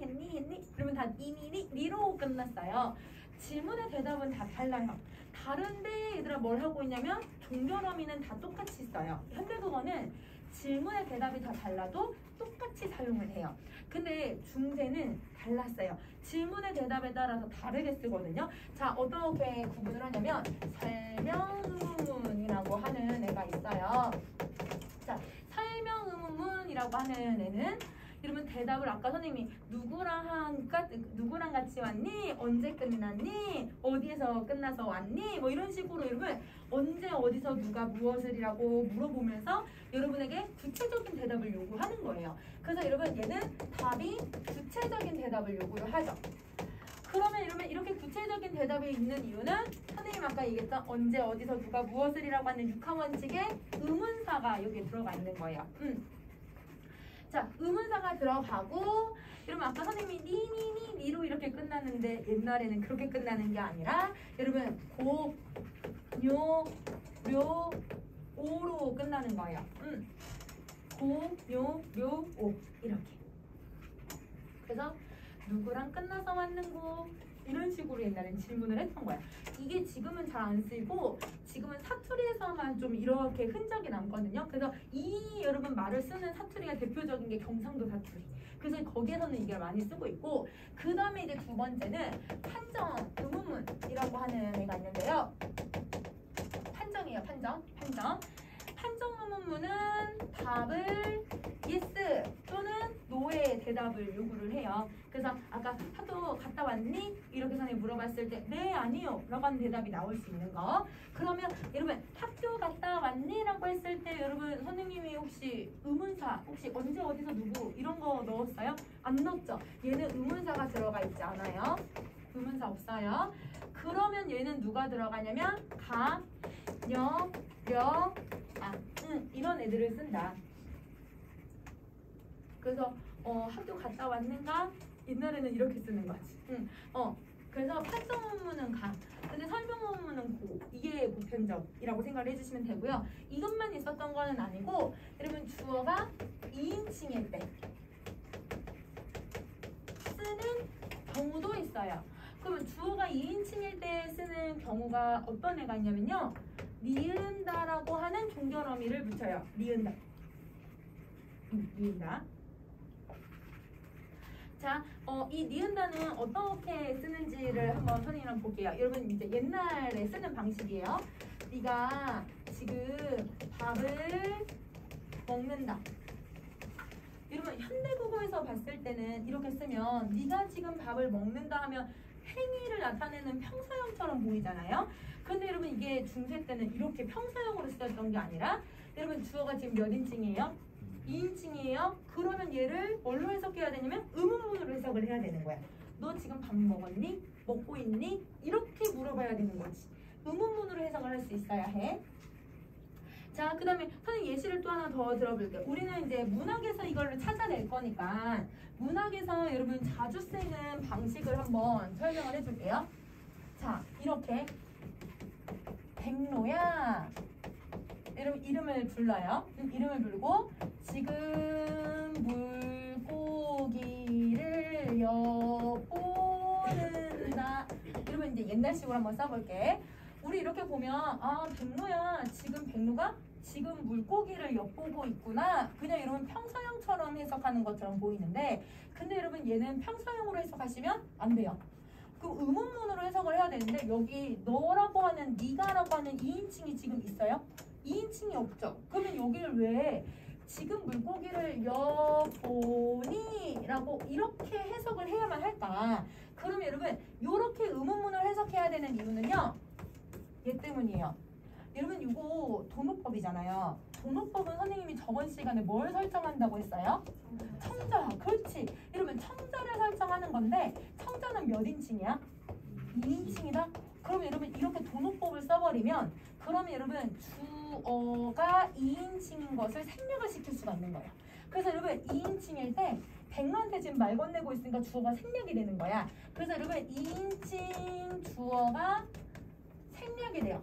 그러면 다 니로 끝났어요. 질문의 대답은 다 달라요. 다른데 얘들아 뭘 하고 있냐면 종결 어미는 다 똑같이 써요. 현대국어는 질문의 대답이 다 달라도 똑같이 사용을 해요. 근데 중세는 달랐어요. 질문의 대답에 따라서 다르게 쓰거든요. 자 어떻게 구분을 하냐면 설명의문문이라고 하는 애가 있어요. 자 설명의문문이라고 하는 애는 여러분 대답을 아까 선생님이 누구랑 같이 왔니? 언제 끝났니? 어디에서 끝나서 왔니? 뭐 이런 식으로 여러분 언제 어디서 누가 무엇을이라고 물어보면서 여러분에게 구체적인 대답을 요구하는 거예요. 그래서 여러분 얘는 답이 구체적인 대답을 요구를 하죠. 그러면 여러분 이렇게 구체적인 대답이 있는 이유는 선생님 아까 얘기했던 언제 어디서 누가 무엇을이라고 하는 육하원칙의 의문사가 여기에 들어가 있는 거예요. 자, 의문사가 들어가고 여러분 아까 선생님이 니로 이렇게 끝났는데 옛날에는 그렇게 끝나는 게 아니라 여러분 고, 뇨, 료, 오로 끝나는 거예요. 고, 뇨, 료, 오 이렇게. 그래서 누구랑 끝나서 왔는고 이런 식으로 옛날엔 질문을 했던 거야. 이게 지금은 잘 안 쓰이고 지금은 사투리에서만 좀 이렇게 흔적이 남거든요. 그래서 이 여러분 말을 쓰는 사투리가 대표적인 게 경상도 사투리. 그래서 거기에서는 이걸 많이 쓰고 있고 그 다음에 이제 두 번째는 판정 의문문이라고 하는 애가 있는데요. 판정이에요. 판정 의문문은 답을 yes 또는 no의 대답을 요구를 해요. 그래서 아까 학교 갔다 왔니? 이렇게 선생님이 물어봤을 때 네, 아니요 라고 하는 대답이 나올 수 있는 거. 그러면 여러분 학교 갔다 왔니? 라고 했을 때 여러분 선생님이 혹시 의문사 혹시 언제 어디서 누구 이런 거 넣었어요? 안 넣었죠? 얘는 의문사가 들어가 있지 않아요. 의문사 없어요. 그러면 얘는 누가 들어가냐면 가, 녀, 려, 이런 애들을 쓴다. 그래서 학교 갔다 왔는가? 옛날에는 이렇게 쓰는 거지. 그래서 판정문은 가. 근데 설명문은 고. 이게 보편적이라고 생각을 해주시면 되고요. 이것만 있었던 거는 아니고 여러분 주어가 2인칭일 때 쓰는 경우도 있어요. 그러면 주어가 2인칭일 때 쓰는 경우가 어떤 애가 있냐면요. 니은다라고 하는 종결 어미를 붙여요. 니은다. 니은다. 자, 이 니은다는 어떻게 쓰는지를 한번 선생님이랑 볼게요. 여러분 이제 옛날에 쓰는 방식이에요. 네가 지금 밥을 먹는다. 여러분 현대국어에서 봤을 때는 이렇게 쓰면 네가 지금 밥을 먹는다 하면 행위를 나타내는 평사형처럼 보이잖아요. 근데 여러분 이게 중세 때는 이렇게 평사형으로 쓰였던 게 아니라 여러분 주어가 지금 몇 인칭이에요? 2인칭이에요? 그러면 얘를 뭘로 해석해야 되냐면 의문문으로 해석을 해야 되는 거야. 너 지금 밥 먹었니? 먹고 있니? 이렇게 물어봐야 되는 거지. 의문문으로 해석을 할 수 있어야 해. 자, 그 다음에 선생님 예시를 또 하나 더 들어볼게요. 우리는 이제 문학에서 이걸 찾아낼 거니까 문학에서 여러분 자주 쓰는 방식을 한번 설명을 해줄게요. 자, 이렇게 백로야 여러분 이름을 불러요. 이름을 부르고 지금 물고기를 엿보는다. 여러분 이제 옛날식으로 한번 써볼게. 우리 이렇게 보면 아 백로야 지금 백로가 지금 물고기를 엿보고 있구나. 그냥 여러분 평서형처럼 해석하는 것처럼 보이는데 근데 여러분 얘는 평서형으로 해석하시면 안 돼요. 그럼 의문문으로 해석을 해야 되는데 여기 너라고 하는 네가라고 하는 2인칭이 지금 있어요? 2인칭이 없죠. 그러면 여기를 왜 지금 물고기를 엿보니? 라고 이렇게 해석을 해야만 할까? 그러면 여러분 이렇게 의문문을 해석해야 되는 이유는요. 얘 때문이에요. 여러분 이거 도노법이잖아요. 도노법은 선생님이 저번 시간에 뭘 설정한다고 했어요? 청자. 그렇지. 여러분 청자를 설정하는 건데 청자는 몇 인칭이야? 2인칭이다? 그러면 여러분 이렇게 도노법을 써버리면 그러면 여러분 주어가 2인칭인 것을 생략을 시킬 수가 있는 거예요. 그래서 여러분 2인칭일 때 백로한테 지금 말 건네고 있으니까 주어가 생략이 되는 거야. 그래서 여러분 2인칭 주어가 생략이 돼요.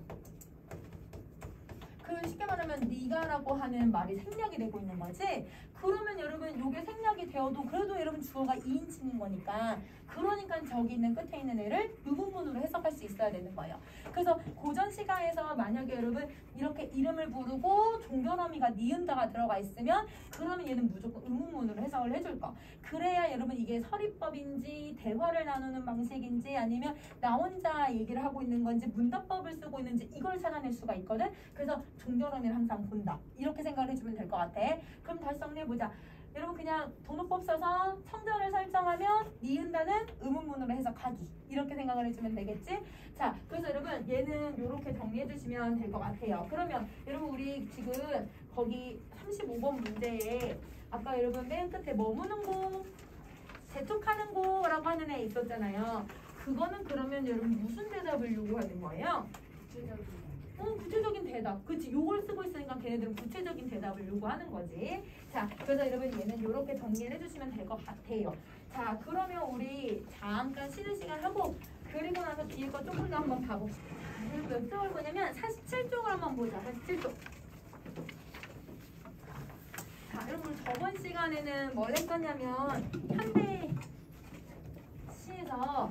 그 쉽게 말하면 네가라고 하는 말이 생략이 되고 있는 거지. 그러면 여러분 이게 생략이 되어도 그래도 여러분 주어가 2인칭인 거니까 그러니까 저기 있는 끝에 있는 애를 의문문으로 해석할 수 있어야 되는 거예요. 그래서 고전 시가에서 만약에 여러분 이렇게 이름을 부르고 종결어미가 니은다가 들어가 있으면 그러면 얘는 무조건 의문문으로 해석을 해줄 거. 그래야 여러분 이게 서리법인지 대화를 나누는 방식인지 아니면 나 혼자 얘기를 하고 있는 건지 문답법을 쓰고 있는지 이걸 찾아낼 수가 있거든. 그래서 종결어미를 항상 본다. 이렇게 생각을 해주면 될 것 같아. 그럼 다시 정리해보자. 여러분 그냥 도노법 써서 청자를 설정하면 니은다는 의문문으로 해석하기 이렇게 생각을 해주면 되겠지? 자, 그래서 여러분 얘는 이렇게 정리해 주시면 될 것 같아요. 그러면 여러분 우리 지금 거기 35번 문제에 아까 여러분 맨 끝에 머무는 곳, 재촉하는 곳라고 하는 애 있었잖아요. 그거는 그러면 여러분 무슨 대답을 요구하는 거예요? 구체적인 대답. 그치? 요걸 쓰고 있으니까 걔네들은 구체적인 대답을 요구하는 거지. 자, 그래서 여러분 얘는 이렇게 정리를 해주시면 될 것 같아요. 자, 그러면 우리 잠깐 쉬는 시간 하고 그리고 나서 뒤에 거 조금 더 한번 봐봅시다. 몇 쪽을 보냐면 47쪽을 한번 보자. 47쪽. 자, 여러분 저번 시간에는 뭘 했었냐면 현대 시에서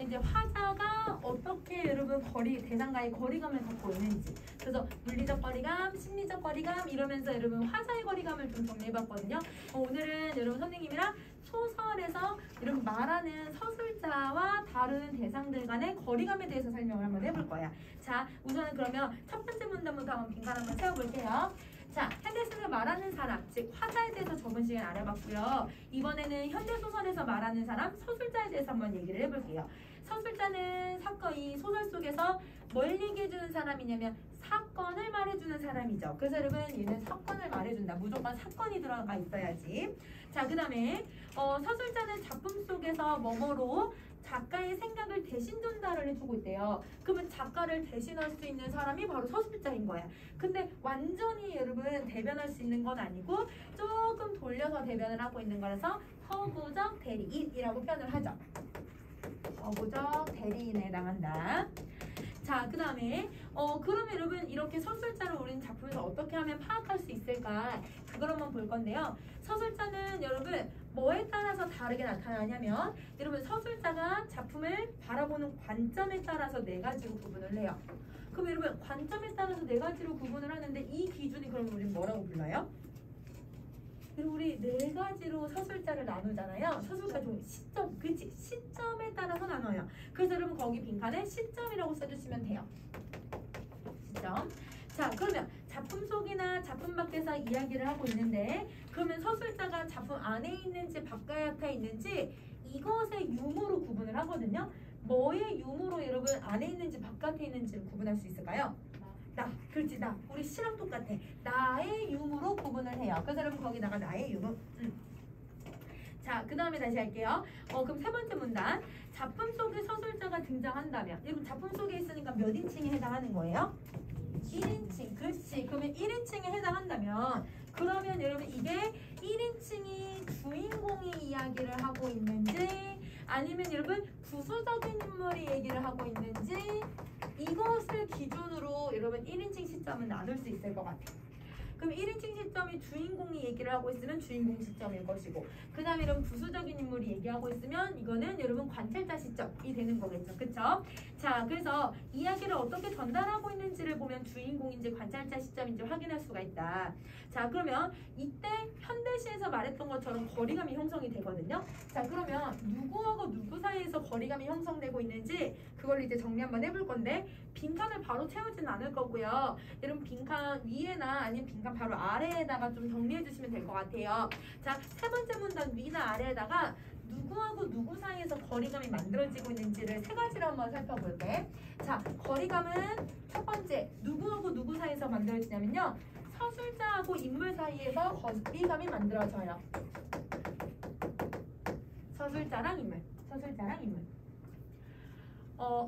이제 화자가 어떻게 여러분 대상과의 거리감을 갖고 있는지 그래서 물리적 거리감, 심리적 거리감 이러면서 여러분 화자의 거리감을 좀 정리해봤거든요. 오늘은 여러분 선생님이랑 소설에서 여러분 말하는 서술자와 다른 대상들 간의 거리감에 대해서 설명을 한번 해볼 거야. 자, 우선은 그러면 첫 번째 문단부터 한번 빈칸 한번 세워볼게요. 자, 현대소설 말하는 사람, 즉 화자에 대해서 저번 시간에 알아봤고요. 이번에는 현대소설에서 말하는 사람, 서술자에 대해서 한번 얘기를 해볼게요. 서술자는 이 소설 속에서 뭘 얘기해주는 사람이냐면 사건을 말해주는 사람이죠. 그래서 여러분 얘는 사건을 말해준다. 무조건 사건이 들어가 있어야지. 자, 그 다음에 서술자는 작품 속에서 뭐뭐로 작가의 생각을 대신 전달을 해주고 있대요. 그러면 작가를 대신할 수 있는 사람이 바로 서술자인 거야. 근데 완전히 여러분 대변할 수 있는 건 아니고 조금 돌려서 대변을 하고 있는 거라서 서구적 대리인이라고 표현을 하죠. 서구적 대리인에 해당한다. 자, 그 다음에 그러면 여러분 이렇게 서술자를 우리는 작품에서 어떻게 하면 파악할 수 있을까? 그걸 한번 볼 건데요. 서술자는 여러분 뭐에 따라서 다르게 나타나냐면 여러분 서술자가 작품을 바라보는 관점에 따라서 네 가지로 구분을 해요. 그럼 여러분 관점에 따라서 네 가지로 구분을 하는데 이 기준이 그러면 우리는 뭐라고 불러요? 우리 네 가지로 서술자를 나누잖아요. 서술자 종 시점, 그치? 시점에 따라서 나눠요. 그래서 여러분 거기 빈칸에 시점이라고 써주시면 돼요. 시점. 자, 그러면 작품 속이나 작품 밖에서 이야기를 하고 있는데 그러면 서술자가 작품 안에 있는지 바깥에 있는지 이것의 유무로 구분을 하거든요. 뭐의 유무로 여러분 안에 있는지 바깥에 있는지를 구분할 수 있을까요? 나, 그렇지, 나. 우리 시랑 똑같아. 나의 유무로 구분을 해요. 그래서 여러분 거기다가 나의 유무. 자, 그 다음에 다시 할게요. 그럼 세 번째 문단. 작품 속에 서술자가 등장한다면 여러분 작품 속에 있으니까 몇 인칭에 해당하는 거예요? 1인칭. 그렇지. 그러면 1인칭에 해당한다면 그러면 여러분 이게 1인칭이 주인공이 이야기를 하고 있는지 아니면 여러분 부수적인 인물이 얘기를 하고 있는지 이것을 기준으로 여러분 1인칭 시점은 나눌 수 있을 것 같아요. 그럼 1인칭 시점이 주인공이 얘기를 하고 있으면 주인공 시점일 것이고, 그 다음에 이런 부수적인 인물이 얘기하고 있으면 이거는 여러분 관찰자 시점이 되는 거겠죠. 그쵸? 자, 그래서 이야기를 어떻게 전달하고 있는지를 보면 주인공인지 관찰자 시점인지 확인할 수가 있다. 자, 그러면 이때 현대시에서 말했던 것처럼 거리감이 형성이 되거든요. 자, 그러면 누구하고 누구 사이에서 거리감이 형성되고 있는지 그걸 이제 정리 한번 해볼 건데, 빈칸을 바로 채우지는 않을 거고요. 여러분 빈칸 위에나 아니면 빈칸 바로 아래에다가 좀 정리해 주시면 될 것 같아요. 자, 세 번째 문단 위나 아래에다가 누구하고 누구 사이에서 거리감이 만들어지고 있는지를 세 가지로 한번 살펴볼게. 자, 거리감은 첫 번째 누구하고 누구 사이에서 만들어지냐면요, 서술자하고 인물 사이에서 거리감이 만들어져요. 서술자랑 인물.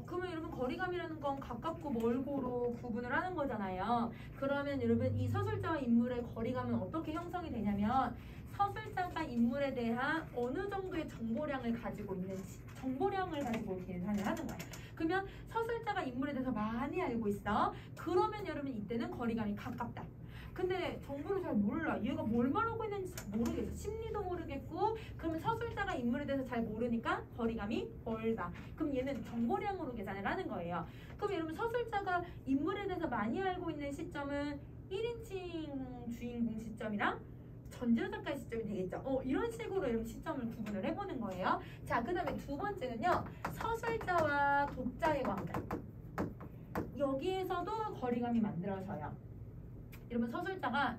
그러면 여러분 거리감이라는 건 가깝고 멀고로 구분을 하는 거잖아요. 그러면 여러분 이 서술자와 인물의 거리감은 어떻게 형성이 되냐면, 서술자가 인물에 대한 어느 정도의 정보량을 가지고 있는지, 정보량을 가지고 계산을 하는 거예요. 그러면 서술자가 인물에 대해서 많이 알고 있어. 그러면 여러분 이때는 거리감이 가깝다. 근데 정보를 잘 몰라. 얘가 뭘 말하고 있는지 잘 모르겠어. 심리도 모르겠고, 그러면 서술자가 인물에 대해서 잘 모르니까 거리감이 멀다. 그럼 얘는 정보량으로 계산을 하는 거예요. 그럼 여러분 서술자가 인물에 대해서 많이 알고 있는 시점은 1인칭 주인공 시점이랑 전지현 작가의 시점이 되겠죠. 이런 식으로 여러분 시점을 구분을 해보는 거예요. 자, 그 다음에 두 번째는요, 서술자와 독자의 관계. 여기에서도 거리감이 만들어져요. 여러분 서술자가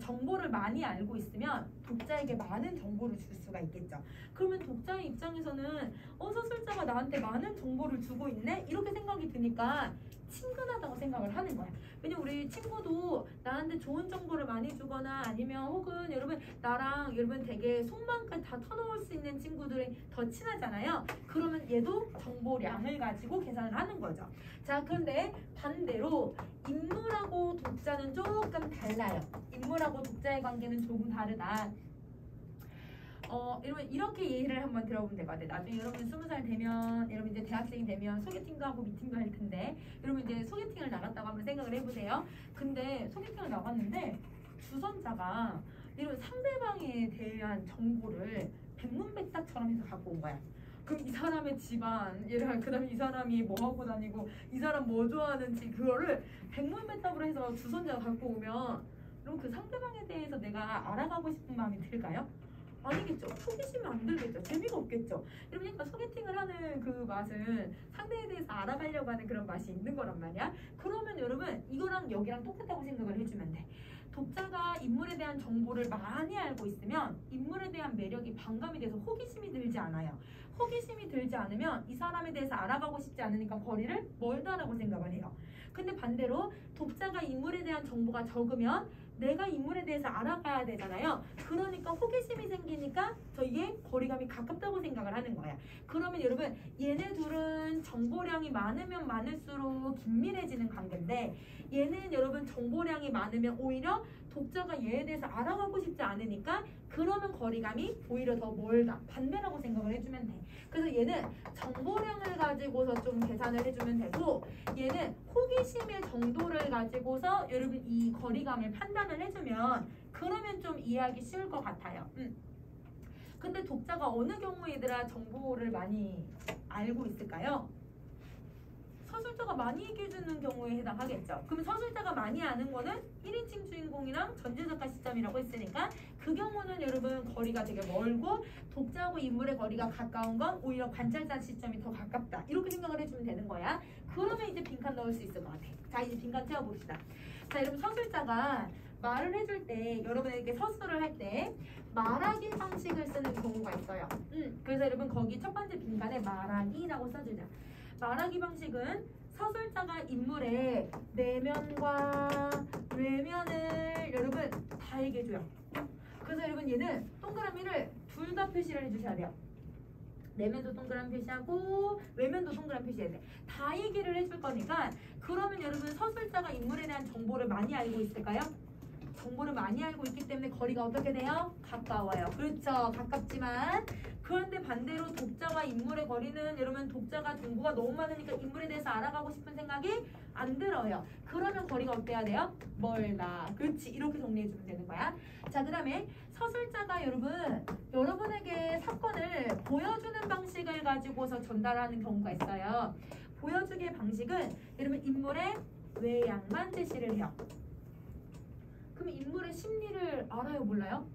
정보를 많이 알고 있으면 독자에게 많은 정보를 줄 수가 있겠죠. 그러면 독자의 입장에서는 서술자가 나한테 많은 정보를 주고 있네? 이렇게 생각이 드니까 친근하다고 생각을 하는 거야. 왜냐면 우리 친구도 나한테 좋은 정보를 많이 주거나 아니면 혹은 여러분 나랑 여러분 되게 속마음까지 다 터놓을 수 있는 친구들이 더 친하잖아요. 그러면 얘도 정보량을 가지고 계산을 하는 거죠. 자, 그런데 반대로 인물하고 독자는 조금 달라요. 인물하고 독자의 관계는 조금 다르다. 여러분 이렇게 예를 한번 들어보면 될 것 같아요. 나중에 여러분 20살 되면, 여러분 이제 대학생이 되면 소개팅도 하고 미팅도 할 텐데, 여러분 이제 소개팅을 나갔다고 한번 생각을 해보세요. 근데 소개팅을 나갔는데 주선자가 이런 상대방에 대한 정보를 백문백답처럼 해서 갖고 온 거야. 그럼 이 사람의 집안, 그 다음에 이 사람이 뭐 하고 다니고, 이 사람 뭐 좋아하는지 그거를 백문백답으로 해서 주선자가 갖고 오면, 그럼 그 상대방에 대해서 내가 알아가고 싶은 마음이 들까요? 아니겠죠. 호기심이 안 들겠죠. 재미가 없겠죠. 그러니까 소개팅을 하는 그 맛은 상대에 대해서 알아가려고 하는 그런 맛이 있는 거란 말이야. 그러면 여러분 이거랑 여기랑 똑같다고 생각을 해주면 돼. 독자가 인물에 대한 정보를 많이 알고 있으면 인물에 대한 매력이 반감이 돼서 호기심이 들지 않아요. 호기심이 들지 않으면 이 사람에 대해서 알아가고 싶지 않으니까 거리를 멀다라고 생각을 해요. 근데 반대로 독자가 인물에 대한 정보가 적으면 내가 인물에 대해서 알아가야 되잖아요. 그러니까 호기심이 생기니까 저희의 거리감이 가깝다고 생각을 하는 거야. 그러면 여러분 얘네 둘은 정보량이 많으면 많을수록 긴밀해지는 관계인데, 얘는 여러분 정보량이 많으면 오히려 독자가 얘에 대해서 알아가고 싶지 않으니까 그러면 거리감이 오히려 더 멀다. 반대라고 생각을 해주면 돼. 그래서 얘는 정보량을 가지고서 좀 계산을 해주면 되고, 얘는 호기심의 정도를 가지고서 여러분 이 거리감을 판단을 해주면 그러면 좀 이해하기 쉬울 것 같아요. 근데 독자가 어느 경우에 얘들아 정보를 많이 알고 있을까요? 서술자가 많이 얘기해주는 경우에 해당하겠죠. 그럼 서술자가 많이 아는 거는 1인칭 주인공이랑 전지현 작가 시점이라고 했으니까 그 경우는 여러분 거리가 되게 멀고, 독자하고 인물의 거리가 가까운 건 오히려 관찰자 시점이 더 가깝다. 이렇게 생각을 해주면 되는 거야. 그러면 이제 빈칸 넣을 수 있을 것 같아. 자, 이제 빈칸 채워봅시다. 자, 여러분 서술자가 말을 해줄 때, 여러분에게 서술을 할 때 말하기 방식을 쓰는 경우가 있어요. 그래서 여러분 거기 첫 번째 빈칸에 말하기라고 써주자. 말하기 방식은 서술자가 인물의 내면과 외면을 여러분 다 얘기해줘요. 그래서 여러분 얘는 동그라미를 둘 다 표시를 해주셔야 돼요. 내면도 동그라미 표시하고 외면도 동그라미 표시해야 돼. 다 얘기를 해줄 거니까. 그러면 여러분 서술자가 인물에 대한 정보를 많이 알고 있을까요? 정보를 많이 알고 있기 때문에 거리가 어떻게 돼요? 가까워요. 그렇죠. 가깝지만 그런데 반대로 독자와 인물의 거리는 여러분 독자가 정보가 너무 많으니까 인물에 대해서 알아가고 싶은 생각이 안 들어요. 그러면 거리가 어때야 돼요? 멀다. 그렇지. 이렇게 정리해주면 되는 거야. 자, 그 다음에 서술자가 여러분에게 사건을 보여주는 방식을 가지고서 전달하는 경우가 있어요. 보여주기의 방식은 여러분 인물의 외양만 제시를 해요. 그럼 인물의 심리를 알아요? 몰라요?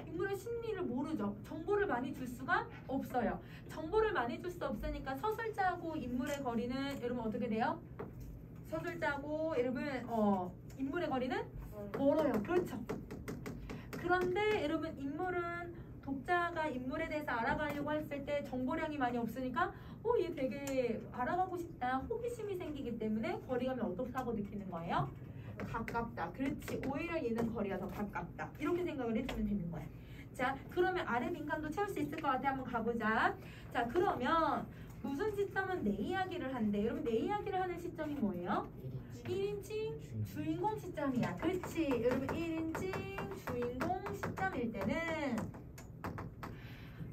인물의 심리를 모르죠. 정보를 많이 줄 수가 없어요. 정보를 많이 줄 수 없으니까 서술자하고 인물의 거리는 여러분 어떻게 돼요? 서술자하고 여러분 인물의 거리는 멀어요. 그렇죠. 그런데 여러분 인물은 독자가 인물에 대해서 알아가려고 했을 때 정보량이 많이 없으니까 얘 되게 알아가고 싶다. 호기심이 생기기 때문에 거리감이 어떻다고 느끼는 거예요? 가깝다. 그렇지. 오히려 얘는 거리가 더 가깝다. 이렇게 생각을 해주면 되는 거야. 자, 그러면 아래 빈칸도 채울 수 있을 것 같아. 한번 가보자. 자, 그러면 무슨 시점은 내 이야기를 한대. 여러분 내 이야기를 하는 시점이 뭐예요? 1인칭 주인공 시점이야. 그렇지. 여러분 1인칭 주인공 시점일 때는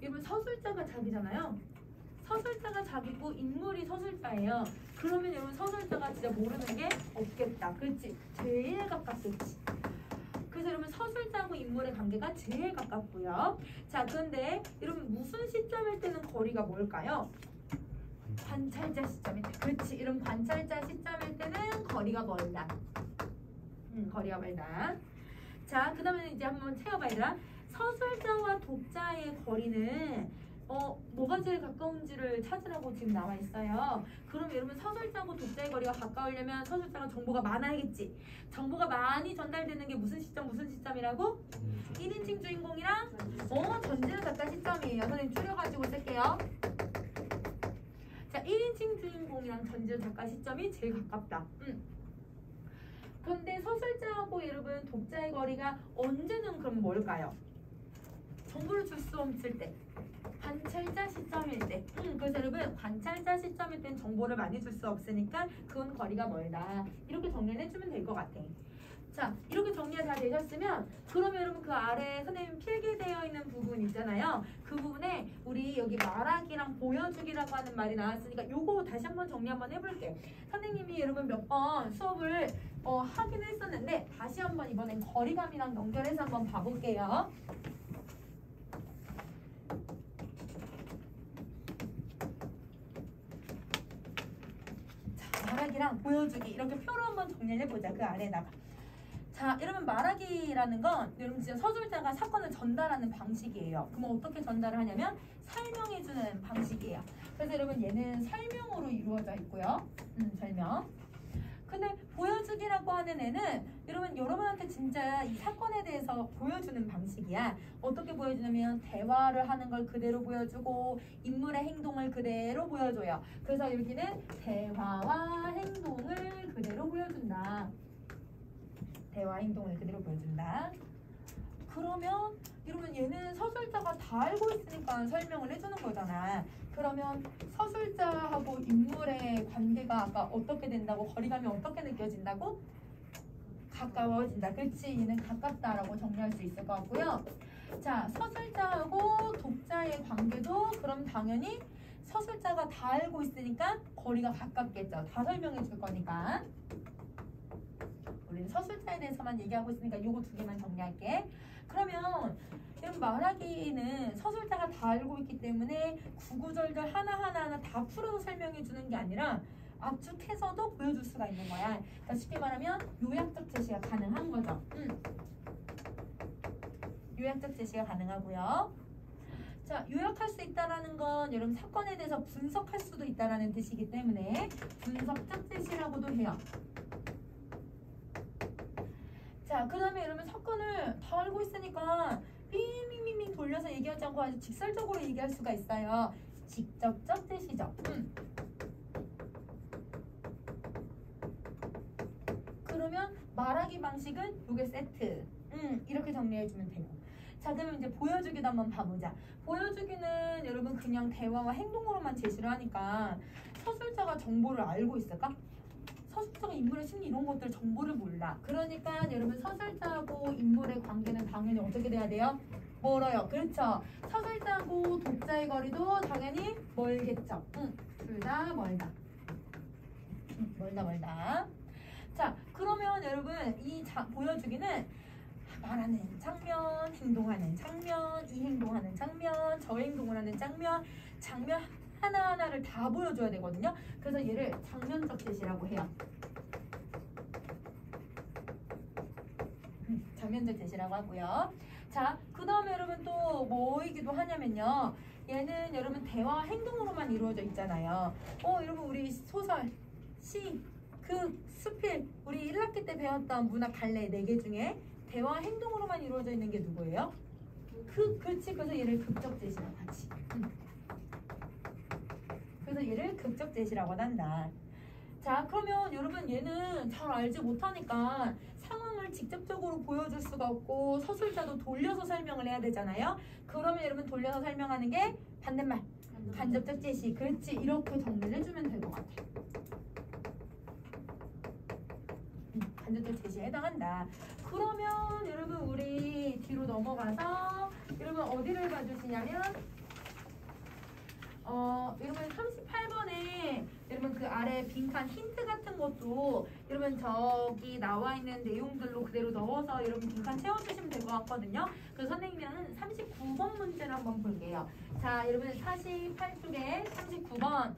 여러분 서술자가 자기잖아요. 서술자가 자기고 인물이 서술자예요. 그러면 여러분 서술자가 진짜 모르는 게 없겠다. 그렇지? 제일 가깝겠지. 그래서 여러분 서술자하고 인물의 관계가 제일 가깝고요. 자, 그런데 여러분 무슨 시점일 때는 거리가 뭘까요? 관찰자 시점일 때. 그렇지. 이런 관찰자 시점일 때는 거리가 멀다. 거리가 멀다. 자, 그 다음에 이제 한번 채워봐 얘들아. 서술자와 독자의 거리는 뭐가 제일 가까운지를 찾으라고 지금 나와 있어요. 그럼 여러분 서술자하고 독자의 거리가 가까우려면 서술자가 정보가 많아야겠지. 정보가 많이 전달되는 게 무슨 시점이라고? 1인칭 주인공이랑 전제를 작가 시점이에요. 선생님 줄여가지고 쓸게요. 자, 1인칭 주인공이랑 전제를 작가 시점이 제일 가깝다. 그런데 서술자하고 여러분 독자의 거리가 언제는 그럼 뭘까요? 정보를 줄 수 없을 때. 관찰자 시점일 때. 그래서 여러분 관찰자 시점일 땐 정보를 많이 줄 수 없으니까 그건 거리가 멀다. 이렇게 정리를 해주면 될 것 같아. 자, 이렇게 정리가 다 되셨으면 그러면 여러분 그 아래 선생님 필기되어 있는 부분 있잖아요. 그 부분에 우리 여기 말하기랑 보여주기라고 하는 말이 나왔으니까 요거 다시 한번 정리 한번 해볼게요. 선생님이 여러분 몇 번 수업을 하긴 했었는데 다시 한번 이번엔 거리감이랑 연결해서 한번 봐볼게요. 말하기랑 보여주기 이렇게 표로 한번 정리를 해보자. 그 아래다가. 자, 여러분 말하기라는 건 여러분 진짜 서술자가 사건을 전달하는 방식이에요. 그럼 어떻게 전달을 하냐면 설명해주는 방식이에요. 그래서 여러분 얘는 설명으로 이루어져 있고요. 설명. 근데 보여주기라고 하는 애는 여러분한테 진짜 이 사건에 대해서 보여주는 방식이야. 어떻게 보여주냐면 대화를 하는 걸 그대로 보여주고 인물의 행동을 그대로 보여줘요. 그래서 여기는 대화와 행동을 그대로 보여준다. 대화 행동을 그대로 보여준다. 그러면 여러분 얘는 서술자가 다 알고 있으니까 설명을 해주는 거잖아. 그러면 서술자하고 인물의 관계가 아까 어떻게 된다고? 거리감이 어떻게 느껴진다고? 가까워진다. 그렇지? 얘는 가깝다라고 정리할 수 있을 것 같고요. 자, 서술자하고 독자의 관계도 그럼 당연히 서술자가 다 알고 있으니까 거리가 가깝겠죠. 다 설명해 줄 거니까. 우리는 서술자에 대해서만 얘기하고 있으니까 요거 두 개만 정리할게. 그러면 여러분 말하기는 서술자가 다 알고 있기 때문에 구구절절 하나하나 다 풀어서 설명해 주는 게 아니라 압축해서도 보여줄 수가 있는 거야. 그러니까 쉽게 말하면 요약적 제시가 가능한 거죠. 요약적 제시가 가능하고요. 자, 요약할 수 있다라는 건 여러분 사건에 대해서 분석할 수도 있다라는 뜻이기 때문에 분석적 제시라고도 해요. 자, 그 다음에 여러분 사건을 다 알고 있으니까 빙빙빙빙 돌려서 얘기하지 않고 아주 직설적으로 얘기할 수가 있어요. 직접적 제시죠. 그러면 말하기 방식은 요게 세트. 이렇게 정리해주면 되고. 자, 그러면 이제 보여주기도 한번 봐보자. 보여주기는 여러분 그냥 대화와 행동으로만 제시를 하니까 서술자가 정보를 알고 있을까? 서술자가 인물의 심리 이런 것들 정보를 몰라. 그러니까 여러분 서술자하고 인물의 관계는 당연히 어떻게 돼야 돼요? 멀어요. 그렇죠. 서술자하고 독자의 거리도 당연히 멀겠죠. 둘 다 멀다. 멀다. 자, 그러면 여러분 이 보여주기는 말하는 장면, 행동하는 장면, 이 행동하는 장면, 저 행동을 하는 장면 하나하나를 다 보여줘야 되거든요. 그래서 얘를 장면적 제시라고 해요. 장면적 제시라고 하고요. 자, 그 다음에 여러분 또 뭐이기도 하냐면요. 얘는 여러분 대화 행동으로만 이루어져 있잖아요. 여러분 우리 소설, 시, 극, 수필 우리 1학기 때 배웠던 문학 갈래 4개 중에 대화 행동으로만 이루어져 있는 게 누구예요? 그렇지. 그래서 얘를 극적 제시라고 하지. 그래서 얘를 극적 제시라고 한다. 자, 그러면 여러분 얘는 잘 알지 못하니까 상황을 직접적으로 보여줄 수가 없고 서술자도 돌려서 설명을 해야 되잖아요. 그러면 여러분 돌려서 설명하는 게 반대말 간접적 제시. 그렇지. 이렇게 정리를 해주면 될 것 같아. 간접적 제시에 해당한다. 그러면 여러분 우리 뒤로 넘어가서 여러분 어디를 봐주시냐면 여러분 38번에 여러분 그 아래 빈칸 힌트 같은 것도 여러분 저기 나와 있는 내용들로 그대로 넣어서 여러분 빈칸 채워주시면 될 것 같거든요. 그래서 선생님은 39번 문제를 한번 볼게요. 자, 여러분 48쪽에 39번.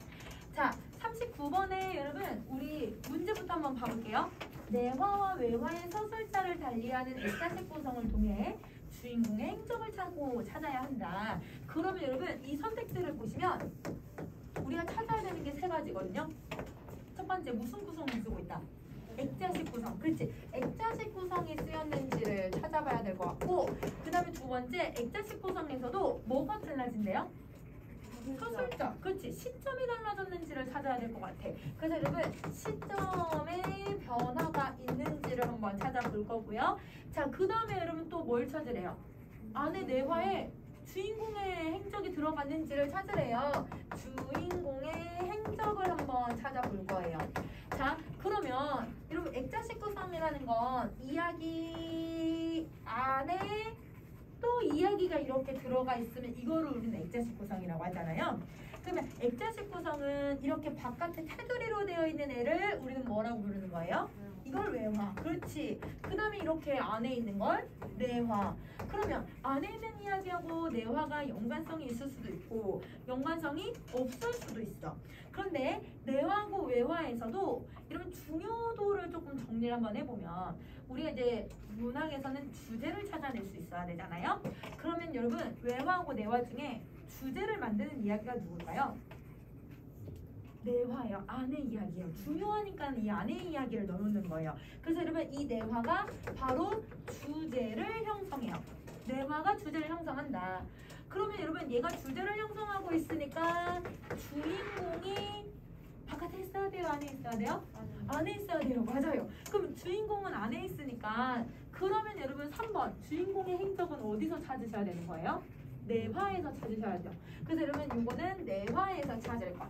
자, 39번에 여러분 우리 문제부터 한번 봐볼게요. 내화와 외화의 서술자를 달리하는 액자식 구성을 통해 주인공의 행적을 찾아야 한다. 그러면 여러분 이 선택지를 보시면 우리가 찾아야 되는 게 3가지거든요. 첫 번째 무슨 구성을 쓰고 있다? 액자식 구성. 그렇지. 액자식 구성이 쓰였는지를 찾아봐야 될 것 같고, 그 다음에 두 번째 액자식 구성에서도 뭐가 달라진대요? 서술자. 그렇지. 시점이 달라졌는지를 찾아야 될 것 같아. 그래서 여러분 시점에 변화가 있는지를 한번 찾아볼 거고요. 자, 그 다음에 여러분 또 뭘 찾으래요? 안에 내화에 주인공의 행적이 들어갔는지를 찾으래요. 주인공의 행적을 한번 찾아볼 거예요. 자, 그러면 여러분 액자식 구성이라는 건 이야기 안에 또 이야기가 이렇게 들어가 있으면 이거를 우리는 액자식 구성이라고 하잖아요. 그러면 액자식 구성은 이렇게 바깥에 테두리로 되어 있는 애를 우리는 뭐라고 부르는 거예요? 이걸 외화. 그렇지. 그 다음에 이렇게 안에 있는 걸 내화. 그러면 안에 있는 이야기하고 내화가 연관성이 있을 수도 있고 연관성이 없을 수도 있어. 그런데 내화하고 외화에서도 이런 중요도를 조금 정리를 한번 해보면 우리가 이제 문학에서는 주제를 찾아낼 수 있어야 되잖아요. 그러면 여러분 외화하고 내화 중에 주제를 만드는 이야기가 누굴까요? 내화예요. 안의 이야기예요. 중요하니까 이 안의 이야기를 넣어놓는 거예요. 그래서 여러분 이 내화가 바로 주제를 형성해요. 내화가 주제를 형성한다. 그러면 여러분 얘가 주제를 형성하고 있으니까 주인공이 바깥에 있어야 돼요? 안에 있어야 돼요? 안에 있어야 돼요. 맞아요. 그럼 주인공은 안에 있으니까 그러면 여러분 3번 주인공의 행적은 어디서 찾으셔야 되는 거예요? 내화에서 찾으셔야죠. 그래서 여러분 이거는 내화에서 찾을 거.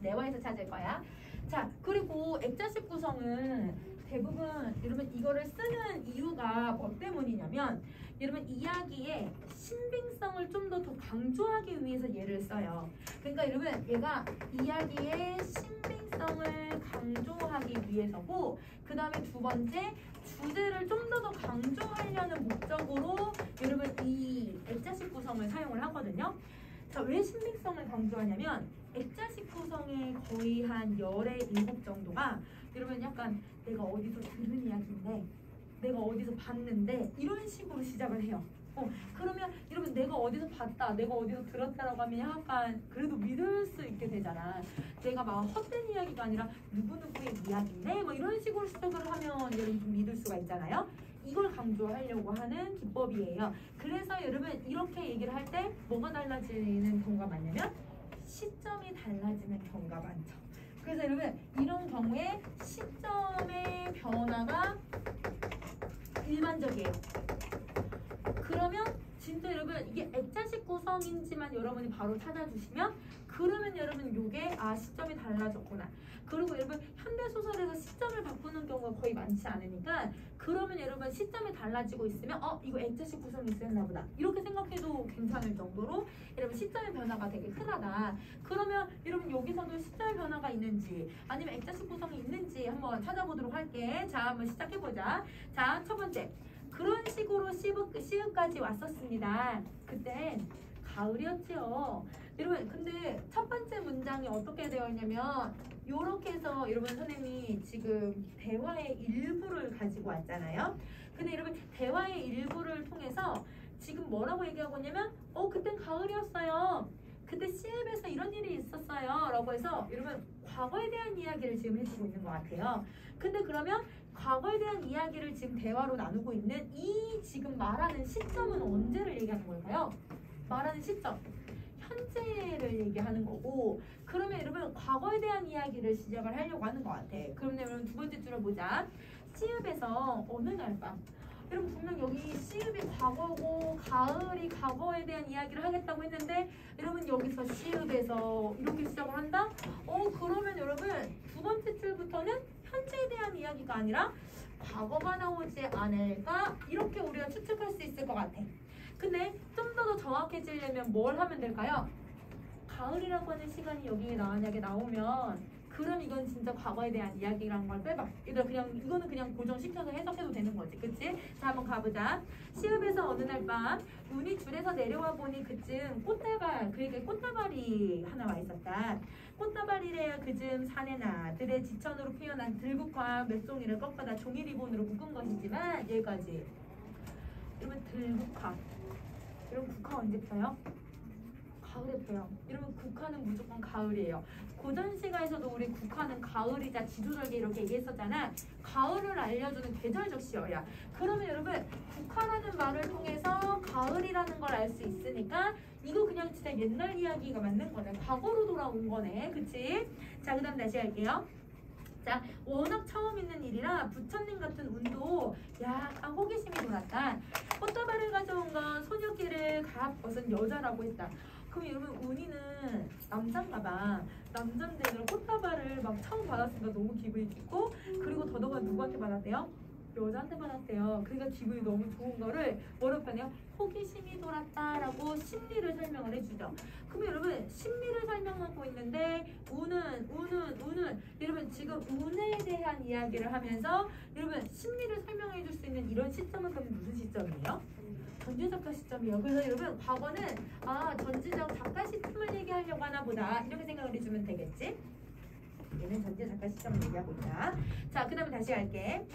내화에서 찾을 거야. 자, 그리고 액자식 구성은 대부분 여러분 이거를 쓰는 이유가 뭐 때문이냐면 여러분 이야기의 신빙성을 좀 더 강조하기 위해서 얘를 써요. 그러니까 여러분 얘가 이야기의 신빙성을 강조하기 위해서고 그 다음에 두 번째 주제를 좀 더 강조하려는 목적으로 여러분 이 액자식 구성을 사용을 하거든요. 자, 왜 신빙성을 강조하냐면 액자식 구성의 거의 한 10의 7 정도가 여러분 약간 내가 어디서 들은 이야기인데 내가 어디서 봤는데 이런 식으로 시작을 해요. 그러면 여러분 내가 어디서 봤다 내가 어디서 들었다라고 하면 약간 그래도 믿을 수 있게 되잖아. 내가 막 헛된 이야기가 아니라 누구누구의 이야기인데 뭐 이런 식으로 시작을 하면 여러분 좀 믿을 수가 있잖아요. 이걸 강조하려고 하는 기법이에요. 그래서 여러분 이렇게 얘기를 할 때 뭐가 달라지는 경우가 많냐면 시점이 달라지는 경우가 많죠. 그래서 여러분 이런 경우에 시점의 변화가 일반적이에요. 그러면 진짜 근데 여러분 이게 액자식 구성인지만 여러분이 바로 찾아주시면 그러면 여러분 요게 시점이 달라졌구나. 그리고 여러분 현대소설에서 시점을 바꾸는 경우가 거의 많지 않으니까 그러면 여러분 시점이 달라지고 있으면 이거 액자식 구성이 있었나 보다 이렇게 생각해도 괜찮을 정도로 여러분 시점의 변화가 되게 흔하다. 그러면 여러분 여기서도 시점의 변화가 있는지 아니면 액자식 구성이 있는지 한번 찾아보도록 할게. 자, 한번 시작해보자. 자, 첫 번째, 그런 식으로 시읍까지 왔었습니다. 그때 가을이었지요. 여러분 근데 첫 번째 문장이 어떻게 되어 있냐면 요렇게 해서 여러분 선생님이 지금 대화의 일부를 가지고 왔잖아요. 근데 여러분 대화의 일부를 통해서 지금 뭐라고 얘기하고 있냐면 그땐 가을이었어요. 그때 시읍에서 이런 일이 있었어요 라고 해서 여러분 과거에 대한 이야기를 지금 해주고 있는 것 같아요. 근데 그러면 과거에 대한 이야기를 지금 대화로 나누고 있는 이 지금 말하는 시점은 언제를 얘기하는 걸까요? 말하는 시점 현재를 얘기하는 거고, 그러면 여러분 과거에 대한 이야기를 시작을 하려고 하는 것 같아. 그러면 여러분 두 번째 줄을 보자. 시읍에서 어느 날 밤. 여러분 분명 여기 시읍이 과거고 가을이 과거에 대한 이야기를 하겠다고 했는데 여러분 여기서 시읍에서 이렇게 시작을 한다? 그러면 여러분 두 번째 줄부터는 현재에 대한 이야기가 아니라 과거가 나오지 않을까? 이렇게 우리가 추측할 수 있을 것 같아. 근데 좀 더 정확해지려면 뭘 하면 될까요? 가을이라고 하는 시간이 여기 만약에 나오면 그럼 이건 진짜 과거에 대한 이야기라는 걸 빼봐. 이거는 그냥 고정시켜서 해석해도 되는 거지. 그치? 자, 한번 가보자. 시읍에서 어느 날 밤 눈이 줄에서 내려와 보니 그쯤 그에게 꽃다발이 하나 와 있었다. 꽃다발이래야 그쯤 사내나 들의 지천으로 표현한 들국화 몇 종이를 꺾어다 종이 리본으로 묶은 것이지만 여기까지. 여러분 들국화. 여러분 국화 언제 펴요? 가을에 펴요. 여러분 국화는 무조건 가을이에요. 고전 시가에서도 우리 국화는 가을이자 지조절기 이렇게 얘기했었잖아. 가을을 알려주는 계절적 시어야. 그러면 여러분 국화라는 말을 통해서 가을이라는 걸 알 수 있으니까 이거 그냥 진짜 옛날 이야기가 맞는 거네. 과거로 돌아온 거네. 그치? 자, 그 다음 다시 할게요. 자, 워낙 처음 있는 일이라 부처님 같은 운도 약간 호기심이 돌았다. 꽃다발을 가져온 건 소녀끼를 갓 벗은 여자라고 했다. 그럼 여러분 운이는 남잔가 봐. 남잔데 꽃다발을 막 처음 받았으니까 너무 기분이 좋고, 그리고 더더가 누구한테 받았대요? 여자한테 받았대요. 그러니까 기분이 너무 좋은 거를 뭐라고 하네요? 호기심이 돌았다라고 심리를 설명을 해주죠. 그러면 여러분 심리를 설명하고 있는데 운은 여러분 지금 운에 대한 이야기를 하면서 여러분 심리를 설명해 줄 수 있는 이런 시점은 그럼 무슨 시점이에요? 전지작가 시점이에요. 그래서 여러분 과거는 전지적 작가 시점을 얘기하려고 하나 보다 이렇게 생각을 해주면 되겠지? 얘는 전지작가 시점을 얘기하고 있다. 자, 그 다음에 다시 할게.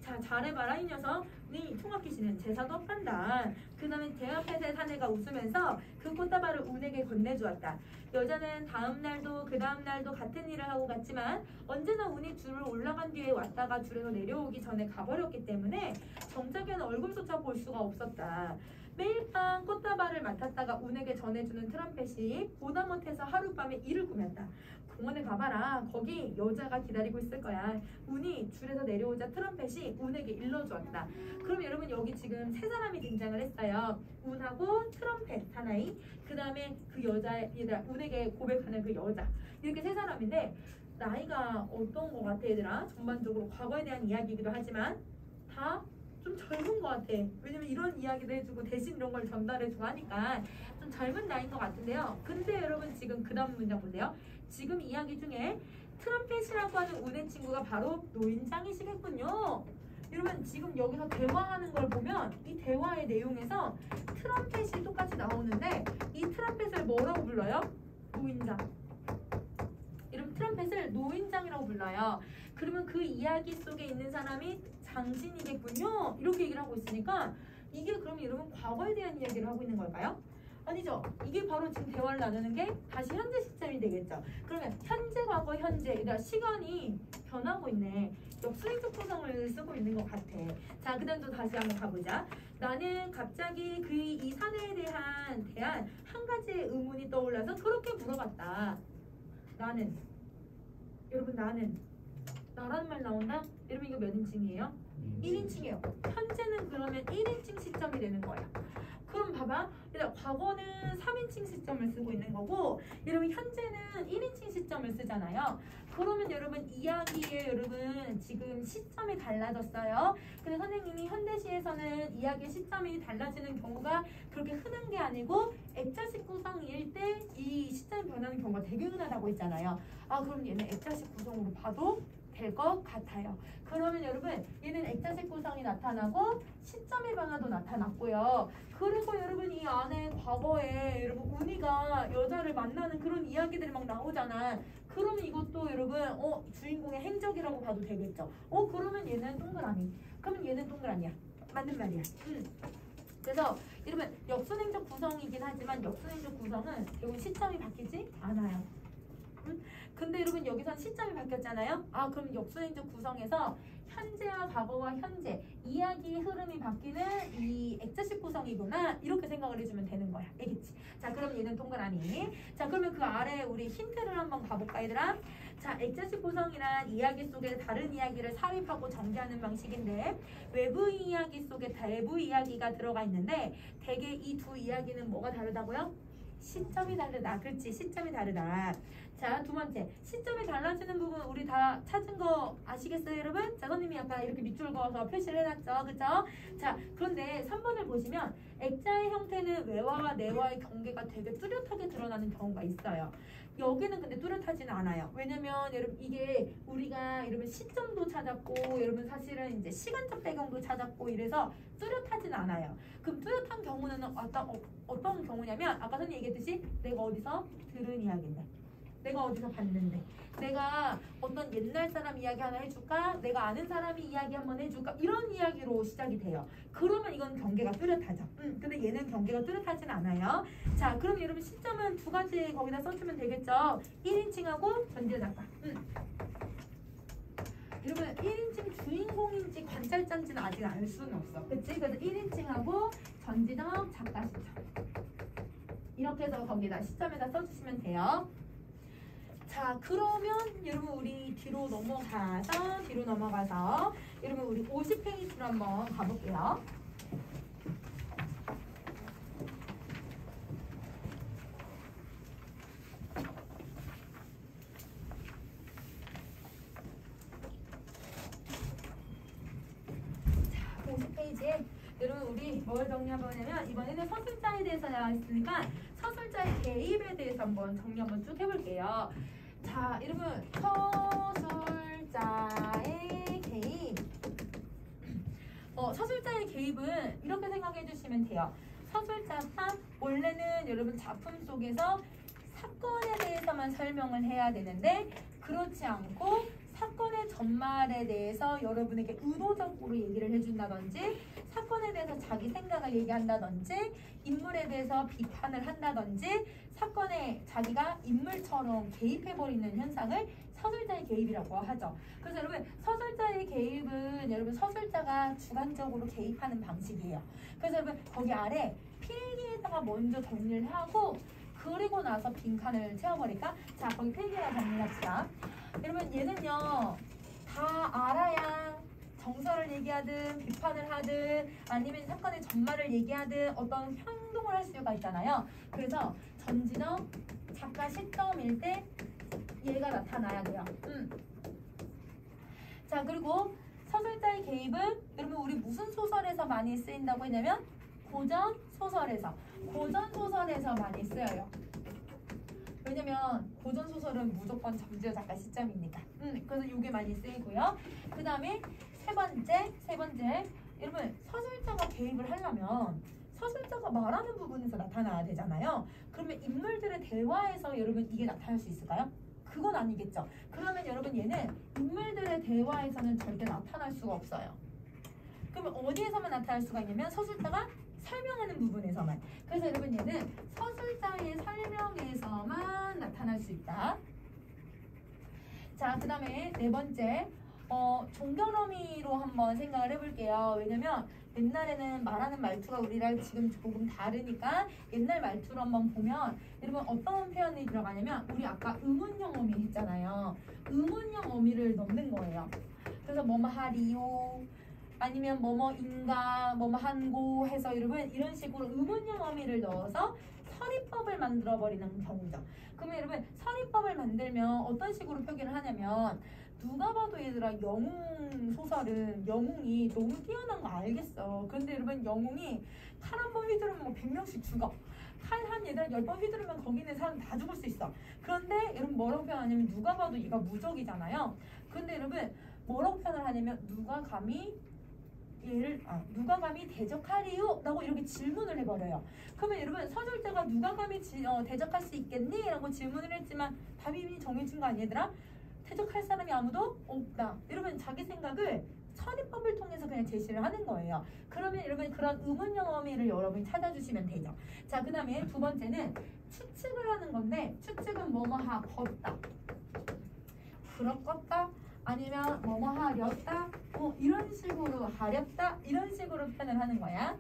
자, 잘해봐라 이 녀석. 네 총각귀신은 제사도 없단다. 그 다음에 제 앞에서 사내가 웃으면서 그 꽃다발을 운에게 건네주었다. 여자는 다음 날도 그 다음 날도 같은 일을 하고 갔지만 언제나 운이 줄을 올라간 뒤에 왔다가 줄에서 내려오기 전에 가버렸기 때문에 정작에는 얼굴조차 볼 수가 없었다. 매일 밤 꽃다발을 맡았다가 운에게 전해주는 트럼펫이 보다 못해서 하룻밤에 일을 꾸몄다. 공원에 가봐라. 거기 여자가 기다리고 있을 거야. 운이 줄에서 내려오자 트럼펫이 운에게 일러주었다. 그럼 여러분 여기 지금 세 사람이 등장을 했어요. 운하고 트럼펫 사나이, 그 다음에 그 여자애들 운에게 고백하는 그 여자, 이렇게 세 사람인데 나이가 어떤 거 같아 얘들아? 전반적으로 과거에 대한 이야기이기도 하지만 다 좀 젊은 것 같아. 왜냐면 이런 이야기도 해주고 대신 이런 걸 전달해주고 하니까 좀 젊은 나이인 것 같은데요. 근데 여러분 지금 그 다음 문장 보세요. 지금 이야기 중에 트럼펫이라고 하는 운의 친구가 바로 노인장이시겠군요. 여러분 지금 여기서 대화하는 걸 보면 이 대화의 내용에서 트럼펫이 똑같이 나오는데 이 트럼펫을 뭐라고 불러요? 노인장. 여러분 트럼펫을 노인장이라고 불러요. 그러면 그 이야기 속에 있는 사람이 장신이겠군요. 이렇게 얘기를 하고 있으니까 이게 그럼 여러분 과거에 대한 이야기를 하고 있는 걸까요? 아니죠. 이게 바로 지금 대화를 나누는 게 다시 현재 시점이 되겠죠. 그러면 현재, 과거, 현재. 그러니까 시간이 변하고 있네. 역수행적 구성을 쓰고 있는 것 같아. 자, 그 다음 또 다시 한번 가보자. 나는 갑자기 이 사내에 대한 한 가지의 의문이 떠올라서 그렇게 물어봤다. 여러분 나라는 말 나온다? 여러분 이거 몇 인칭이에요? 1인칭이에요. 현재는 그러면 1인칭 시점이 되는 거야. 그럼 봐봐. 일단 과거는 3인칭 시점을 쓰고 있는 거고 여러분 현재는 1인칭 시점을 쓰잖아요. 그러면 여러분 이야기에 여러분 지금 시점이 달라졌어요. 근데 선생님이 현대시에서는 이야기의 시점이 달라지는 경우가 그렇게 흔한 게 아니고 액자식 구성일 때 이 시점이 변하는 경우가 되게 흔하다고 했잖아요. 아 그럼 얘는 액자식 구성으로 봐도 될 것 같아요. 그러면 여러분 얘는 액자식 구성이 나타나고 시점의 변화도 나타났고요. 그리고 여러분 이 안에 과거에 여러분 운이가 여자를 만나는 그런 이야기들이 막 나오잖아. 그러면 이것도 여러분 주인공의 행적이라고 봐도 되겠죠. 그러면 얘는 동그라미. 그러면 얘는 동그라미야. 맞는 말이야. 그래서 여러분 역순행적 구성이긴 하지만 역순행적 구성은 결국 시점이 바뀌지 않아요. 근데 여러분 여기선 시점이 바뀌었잖아요. 아 그럼 역순행적 구성에서 현재와 과거와 현재 이야기의 흐름이 바뀌는 이 액자식 구성이구나 이렇게 생각을 해주면 되는 거야. 알겠지? 자 그럼 얘는 동그라미. 자 그러면 그 아래 우리 힌트를 한번 가볼까 얘들아? 자 액자식 구성이란 이야기 속에 다른 이야기를 삽입하고 전개하는 방식인데 외부 이야기 속에 내부 이야기가 들어가 있는데 대개 이 두 이야기는 뭐가 다르다고요? 시점이 다르다. 그렇지 시점이 다르다. 자 두 번째 시점이 달라지는 부분 우리 다 찾은 거 아시겠어요 여러분? 자 선생님이 아까 이렇게 밑줄 그어서 표시를 해놨죠. 그쵸? 자 그런데 3번을 보시면 액자의 형태는 외화와 내화의 경계가 되게 뚜렷하게 드러나는 경우가 있어요. 여기는 근데 뚜렷하지는 않아요. 왜냐면 여러분 이게 우리가 여러분 시점도 찾았고 여러분 사실은 이제 시간적 배경도 찾았고 이래서 뚜렷하지는 않아요. 그럼 뚜렷한 경우는 어떤 경우냐면 아까 선생님 얘기했듯이 내가 어디서 들은 이야기인데 내가 어디서 봤는데 내가 어떤 옛날 사람 이야기 하나 해줄까? 내가 아는 사람이 이야기 한번 해줄까? 이런 이야기로 시작이 돼요. 그러면 이건 경계가 뚜렷하죠. 근데 얘는 경계가 뚜렷하진 않아요. 자, 그럼 여러분 시점은 두 가지 거기다 써주면 되겠죠. 1인칭하고 전제 작가. 여러분 1인칭 주인공인지 관찰자인지는 아직 알 수는 없어. 그치? 그래서 1인칭하고 전지적 작가 시점. 이렇게 해서 거기다 시점에다 써주시면 돼요. 자 그러면 여러분 우리 뒤로 넘어가서 여러분 우리 50페이지로 한번 가볼게요. 자 50페이지에 여러분 우리 뭘 정리해보냐면 이번에는 서술자에 대해서 나왔으니까 서술자의 개입에 대해서 한번 정리 한번 쭉 해볼게요. 자, 여러분 서술자의 개입. 서술자의 개입은 이렇게 생각해 주시면 돼요. 서술자가 원래는 여러분 작품 속에서 사건에 대해서만 설명을 해야 되는데 그렇지 않고 사건의 전말에 대해서 여러분에게 의도적으로 얘기를 해준다든지 사건에 대해서 자기 생각을 얘기한다든지 인물에 대해서 비판을 한다든지 사건에 자기가 인물처럼 개입해버리는 현상을 서술자의 개입이라고 하죠. 그래서 여러분 서술자의 개입은 여러분 서술자가 주관적으로 개입하는 방식이에요. 그래서 여러분 거기 아래 필기에다가 먼저 정리를 하고 그리고 나서 빈칸을 채워버릴까? 자 거기 필기에다 정리를 합시다. 여러분 얘는요 다 알아야 정설을 얘기하든 비판을 하든 아니면 사건의 전말을 얘기하든 어떤 행동을 할 수가 있잖아요. 그래서 전지적 작가 시점일 때 얘가 나타나야 돼요. 자 그리고 서술자의 개입은 여러분 우리 무슨 소설에서 많이 쓰인다고 했냐면 고전 소설에서 많이 쓰여요. 왜냐면 고전 소설은 무조건 전지적 작가 시점이니까. 그래서 이게 많이 쓰이고요. 그 다음에 세 번째 여러분 서술자가 개입을 하려면 서술자가 말하는 부분에서 나타나야 되잖아요. 그러면 인물들의 대화에서 여러분 이게 나타날 수 있을까요? 그건 아니겠죠. 그러면 여러분 얘는 인물들의 대화에서는 절대 나타날 수가 없어요. 그러면 어디에서만 나타날 수가 있냐면 서술자가 설명하는 부분에서만. 그래서 여러분 얘는 서술자의 설명에서만 나타날 수 있다. 자, 그 다음에 네 번째 종결어미로 한번 생각을 해볼게요. 왜냐면 옛날에는 말하는 말투가 우리랑 지금 조금 다르니까 옛날 말투로 한번 보면 여러분 어떤 표현이 들어가냐면 우리 아까 의문형 어미 했잖아요. 의문형 어미를 넣는 거예요. 그래서 뭐뭐 하리요 아니면 뭐뭐인가 뭐뭐한고 해서 여러분 이런 식으로 의문형 어미를 넣어서 서리법을 만들어 버리는 경우죠. 그러면 여러분 서리법을 만들면 어떤 식으로 표기를 하냐면 누가 봐도 얘들아 영웅 소설은 영웅이 너무 뛰어난 거 알겠어. 그런데 여러분 영웅이 칼 한 번 휘두르면 뭐 100명씩 죽어. 칼 한 얘들아 10번 휘두르면 거기 있는 사람 다 죽을 수 있어. 그런데 여러분 뭐라고 표현하냐면 누가 봐도 얘가 무적이잖아요. 근데 여러분 뭐라고 표현을 하냐면 누가 감히 누가 감히 대적하리요? 라고 이렇게 질문을 해버려요. 그러면 여러분 서술자가 누가 감히 대적할 수 있겠니? 라고 질문을 했지만 답이 이미 정해진 거 아니야 얘들아? 대적할 사람이 아무도 없다. 여러분 자기 생각을 서리법을 통해서 그냥 제시를 하는 거예요. 그러면 여러분 그런 의문형 어미를 여러분이 찾아주시면 되죠. 자, 그 다음에 두 번째는 추측을 하는 건데 추측은 뭐뭐하 걷다, 그렇겠다, 아니면 뭐뭐 하렸다, 이런 식으로 하렸다, 이런 식으로 표현을 하는 거야.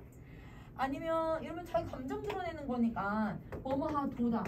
아니면 이러면 자기 감정 드러내는 거니까 뭐뭐 하도다,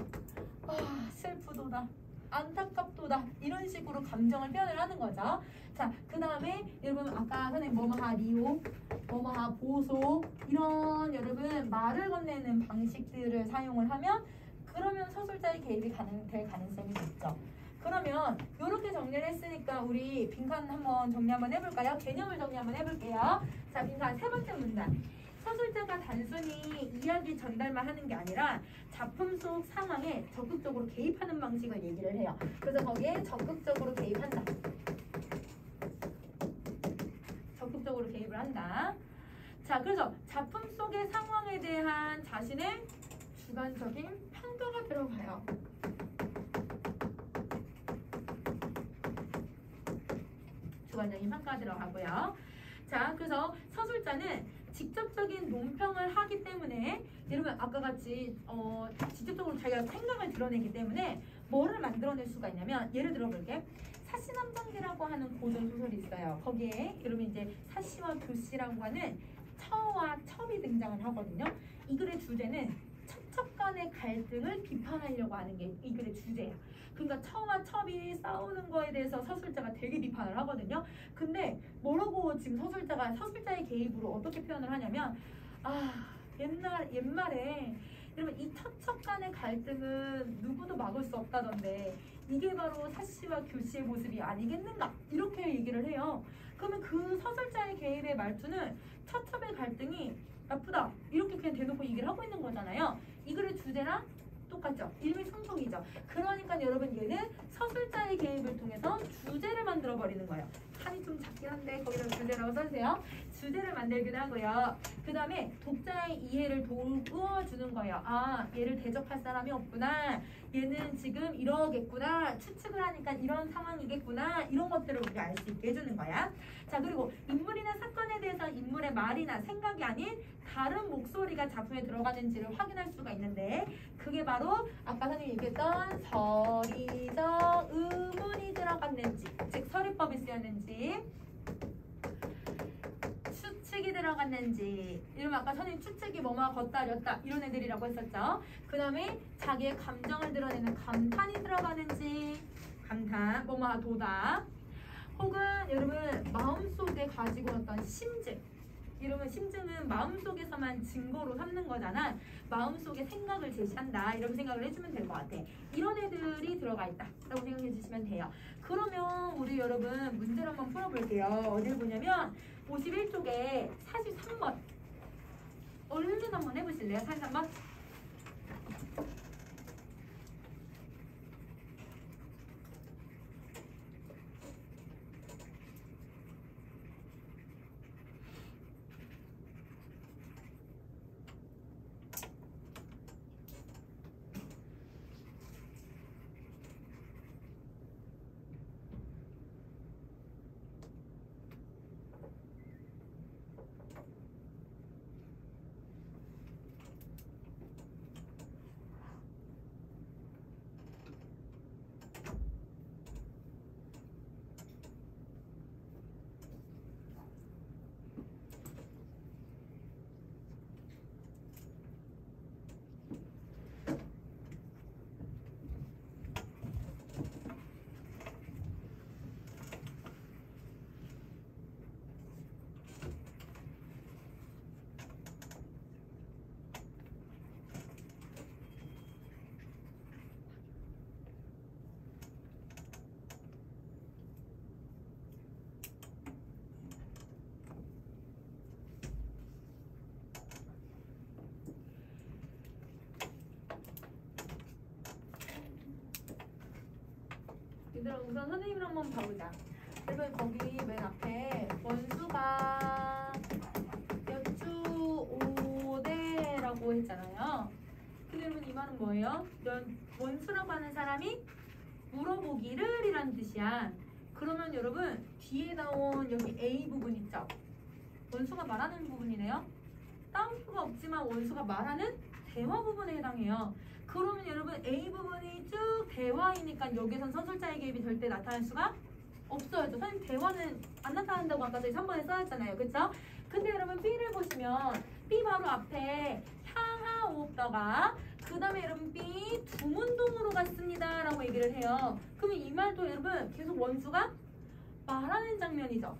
슬프도다, 안타깝도다, 이런 식으로 감정을 표현을 하는 거죠. 자, 그 다음에 여러분 아까 선생님 뭐뭐 하리오, 뭐뭐 하보소, 이런 여러분 말을 건네는 방식들을 사용을 하면 그러면 서술자의 개입이 될 가능성이 있죠. 그러면 이렇게 정리를 했으니까 우리 빈칸 한번 정리 한번 해볼까요? 개념을 정리 한번 해볼게요. 자, 빈칸 세 번째 문단. 서술자가 단순히 이야기 전달만 하는 게 아니라 작품 속 상황에 적극적으로 개입하는 방식을 얘기를 해요. 그래서 거기에 적극적으로 개입한다. 적극적으로 개입을 한다. 자, 그래서 작품 속의 상황에 대한 자신의 주관적인 평가가 들어가요. 주관적인 평가 들어가고요. 자, 그래서 서술자는 직접적인 논평을 하기 때문에 여러분 아까 같이 직접적으로 자기가 생각을 드러내기 때문에 뭐를 만들어낼 수가 있냐면 예를 들어 볼게. 사시남정기라고 하는 고전 소설이 있어요. 거기에 여러분 이제 사시와 교시라고 하는 처와 첩이 등장을 하거든요. 이 글의 주제는 첩 간의 갈등을 비판하려고 하는 게 이 글의 주제야. 그러니까 처와 첩이 싸우는 거에 대해서 서술자가 되게 비판을 하거든요. 근데 뭐라고 지금 서술자의 개입으로 어떻게 표현을 하냐면 옛말에 여러분 이 첩 간의 갈등은 누구도 막을 수 없다던데 이게 바로 사시와 교시의 모습이 아니겠는가? 이렇게 얘기를 해요. 그러면 그 서술자의 개입의 말투는 첩의 갈등이 나쁘다 이렇게 그냥 대놓고 얘기를 하고 있는 거잖아요. 이 글의 주제랑 똑같죠? 일맥상통이죠. 그러니까 여러분 얘는 서술자의 개입을 통해서 주제를 만들어 버리는 거예요. 칸이 좀 작긴 한데 거기다 주제라고 써주세요. 주제를 만들기도 하고요. 그 다음에 독자의 이해를 도와주는 거예요. 얘를 대적할 사람이 없구나. 얘는 지금 이러겠구나. 추측을 하니까 이런 상황이겠구나. 이런 것들을 우리가 알 수 있게 해주는 거야. 자, 그리고 인물이나 사건에 대해서 인물의 말이나 생각이 아닌 다른 목소리가 작품에 들어가는지를 확인할 수가 있는데 그게 바로 아까 선생님이 얘기했던 서리적 의문이 들어갔는지, 즉 서리법이 쓰였는지, 추측이 들어갔는지, 이러면 아까 선생님 추측이 뭐뭐 걷다 렸다 이런 애들이라고 했었죠. 그 다음에 자기의 감정을 드러내는 감탄이 들어가는지, 감탄, 뭐뭐 도다, 혹은 여러분 마음속에 가지고 있던 심증, 이러면 심증은 마음속에서만 증거로 삼는 거잖아. 마음속에 생각을 제시한다. 이런 생각을 해주면 될 것 같아. 이런 애들이 들어가 있다 라고 생각해 주시면 돼요. 그러면 우리 여러분 문제를 한번 풀어볼게요. 어딜 보냐면 51쪽에 43번 얼른 한번 해보실래요? 43번. 얘들아 우선 선생님을 한번 봐보자. 여러분 거기 맨 앞에 원수가 몇 주 5대라고 했잖아요. 근데 여러분 이 말은 뭐예요? 원수라고 하는 사람이 물어보기를 이라는 뜻이야. 그러면 여러분 뒤에 나온 여기 A 부분 있죠? 원수가 말하는 부분이네요. 따옴표가 없지만 원수가 말하는 대화 부분에 해당해요. 그러면 여러분 A 부분이 쭉 대화이니까 여기선 서술자의 개입이 절대 나타날 수가 없어야죠. 선생님 대화는 안 나타난다고 아까 저희 3번에 써놨잖아요. 그쵸? 근데 여러분 B를 보시면 B 바로 앞에 향하옵다가 그 다음에 여러분 B 두문동으로 갔습니다 라고 얘기를 해요. 그러면 이 말도 여러분 계속 원수가 말하는 장면이죠.